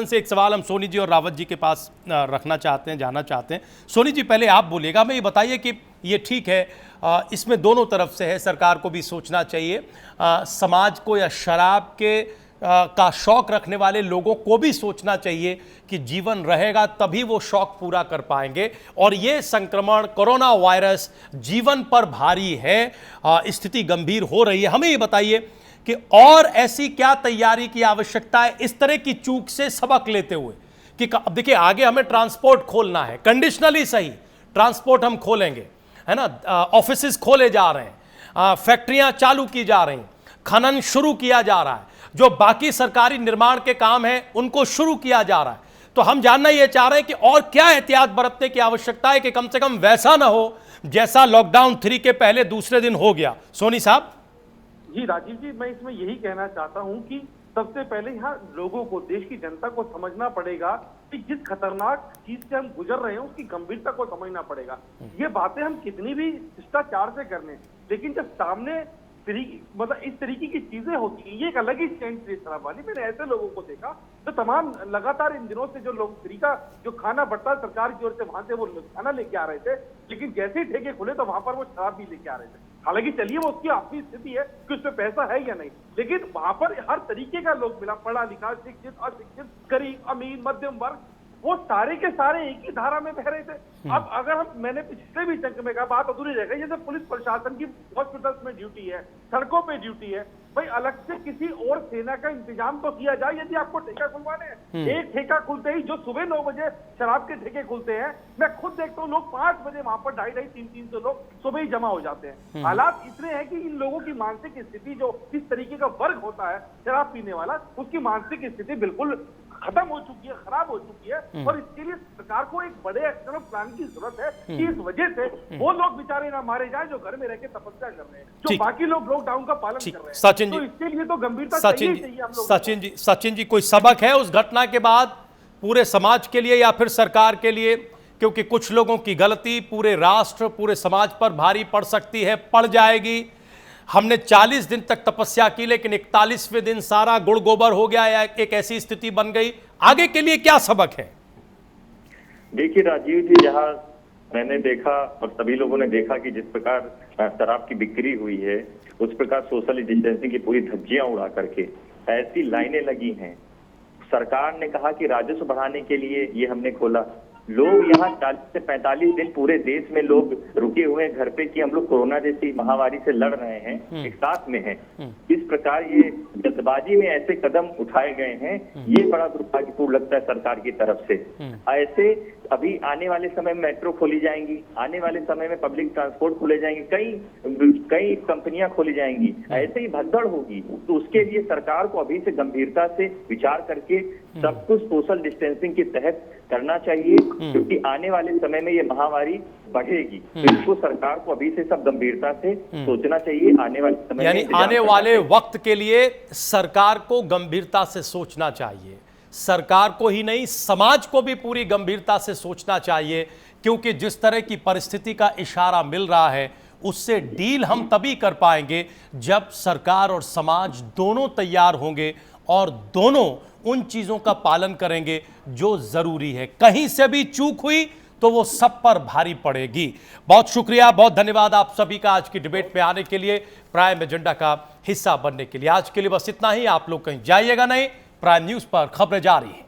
से एक सवाल हम सोनी जी और रावत जी के पास रखना चाहते हैं, जाना चाहते हैं। सोनी जी, पहले आप बोलिएगा, हमें ये बताइए कि ये ठीक है, इसमें दोनों तरफ से है, सरकार को भी सोचना चाहिए, समाज को या शराब के का शौक रखने वाले लोगों को भी सोचना चाहिए कि जीवन रहेगा तभी वो शौक पूरा कर पाएंगे, और ये संक्रमण कोरोना वायरस जीवन पर भारी है, स्थिति गंभीर हो रही है। हमें ये बताइए कि और ऐसी क्या तैयारी की आवश्यकता है इस तरह की चूक से सबक लेते हुए, कि अब देखिए आगे हमें ट्रांसपोर्ट खोलना है, कंडीशनली सही ट्रांसपोर्ट हम खोलेंगे, है ना, ऑफिसेज खोले जा रहे हैं, फैक्ट्रियां चालू की जा रही, खनन शुरू किया जा रहा है, जो बाकी सरकारी निर्माण के काम हैं उनको शुरू किया जा रहा है। तो हम जानना ये चाह रहे हैं कि और क्या एहतियात बरतने की आवश्यकता है कि कम से कम वैसा ना हो जैसा लॉकडाउन 3 के पहले दूसरे दिन हो गया। सोनी साहब। जी राजीव जी, मैं इसमें यही कहना चाहता हूं कि सबसे पहले यहाँ लोगों को, देश की जनता को समझना पड़ेगा कि जिस खतरनाक चीज से हम गुजर रहे हैं उसकी गंभीरता को समझना पड़ेगा। ये बातें हम कितनी भी शिष्टाचार से कर लें, लेकिन जब सामने मतलब इस तरीके की चीजें होती है, ये एक अलग ही स्टैंड थी शराब वाली। मैंने ऐसे लोगों को देखा जो तमाम लगातार इन दिनों से जो लोग फ्री का जो खाना बढ़ता है सरकार की ओर से, वहां से वो खाना लेके आ रहे थे, लेकिन जैसे ही ठेके खुले तो वहां पर वो शराब भी लेके आ रहे थे। हालांकि चलिए वो उसकी अपनी स्थिति है कि उसमें पैसा है या नहीं, लेकिन वहां पर हर तरीके का लोग मिला, पढ़ा लिखा, शिक्षित, अशिक्षित, गरीब, अमीर, मध्यम वर्ग, वो सारे के सारे एक ही धारा में बह रहे थे। अब अगर मैंने पिछले भी चंक में कहा, बात अधूरी रह गई, जैसे पुलिस प्रशासन की हॉस्पिटल्स में ड्यूटी है, सड़कों पे ड्यूटी है, भाई अलग से किसी और सेना का इंतजाम तो किया जाए। यदि आपको ठेका खुलवाने हैं, एक ठेका खुलते ही जो सुबह 9 बजे शराब के ठेके खुलते हैं, मैं खुद देखता हूँ लोग 5 बजे वहां पर 250-300 लोग सुबह ही जमा हो जाते हैं। हालात इतने हैं कि इन लोगों की मानसिक स्थिति, जो इस तरीके का वर्ग होता है शराब पीने वाला, उसकी मानसिक स्थिति बिल्कुल खत्म हो चुकी है, खराब हो चुकी है, और इसके लिए सरकार को एक बड़े एक्शन प्लान की जरूरत है कि इस वजह से वो लोग बेचारे ना मारे जाएं जो घर में रह के तपस्या कर रहे हैं, जो बाकी लोग लॉकडाउन का पालन कर रहे हैं। सचिन जी, तो इसके लिए तो गंभीरता चाहिए हम लोग। सचिन जी, कोई सबक है उस घटना के बाद पूरे समाज के लिए या फिर सरकार के लिए? क्योंकि कुछ लोगों की गलती पूरे राष्ट्र, पूरे समाज पर भारी पड़ सकती है, पड़ जाएगी। हमने 40 दिन तक तपस्या की, लेकिन 41वें दिन सारा गुड़ गोबर हो गया, या एक ऐसी स्थिति बन गई। आगे के लिए क्या सबक है? देखिए राजीव जी, जहां मैंने देखा और सभी लोगों ने देखा कि जिस प्रकार शराब की बिक्री हुई है, उस प्रकार सोशल डिस्टेंसिंग की पूरी धज्जियां उड़ा करके ऐसी लाइनें लगी हैं। सरकार ने कहा कि राजस्व बढ़ाने के लिए ये हमने खोला। लोग यहाँ 40 से 45 दिन पूरे देश में लोग रुके हुए हैं घर पे कि हम लोग कोरोना जैसी महामारी से लड़ रहे हैं, एक साथ में हैं। इस प्रकार ये जल्दबाजी में ऐसे कदम उठाए गए हैं, ये बड़ा दुर्भाग्यपूर्ण लगता है सरकार की तरफ से। ऐसे अभी आने वाले समय में मेट्रो खोली जाएंगी, आने वाले समय में पब्लिक ट्रांसपोर्ट खोले जाएंगे, कई कंपनियां खोली जाएंगी, ऐसे ही भगदड़ होगी। तो उसके लिए सरकार को अभी से गंभीरता से विचार करके सब कुछ सोशल डिस्टेंसिंग के तहत करना चाहिए, क्योंकि आने वाले समय में ये महामारी बढ़ेगी। तो इसको सरकार को अभी से सब गंभीरता से सोचना चाहिए। आने वाले समय यानी आने वाले वक्त के लिए सरकार को गंभीरता से सोचना चाहिए। सरकार को ही नहीं, समाज को भी पूरी गंभीरता से सोचना चाहिए, क्योंकि जिस तरह की परिस्थिति का इशारा मिल रहा है उससे डील हम तभी कर पाएंगे जब सरकार और समाज दोनों तैयार होंगे और दोनों उन चीजों का पालन करेंगे जो जरूरी है। कहीं से भी चूक हुई तो वो सब पर भारी पड़ेगी। बहुत शुक्रिया, बहुत धन्यवाद आप सभी का आज की डिबेट में आने के लिए, प्राइम एजेंडा का हिस्सा बनने के लिए। आज के लिए बस इतना ही। आप लोग कहीं जाइएगा नहीं, प्राइम न्यूज पर खबरें जारी हैं।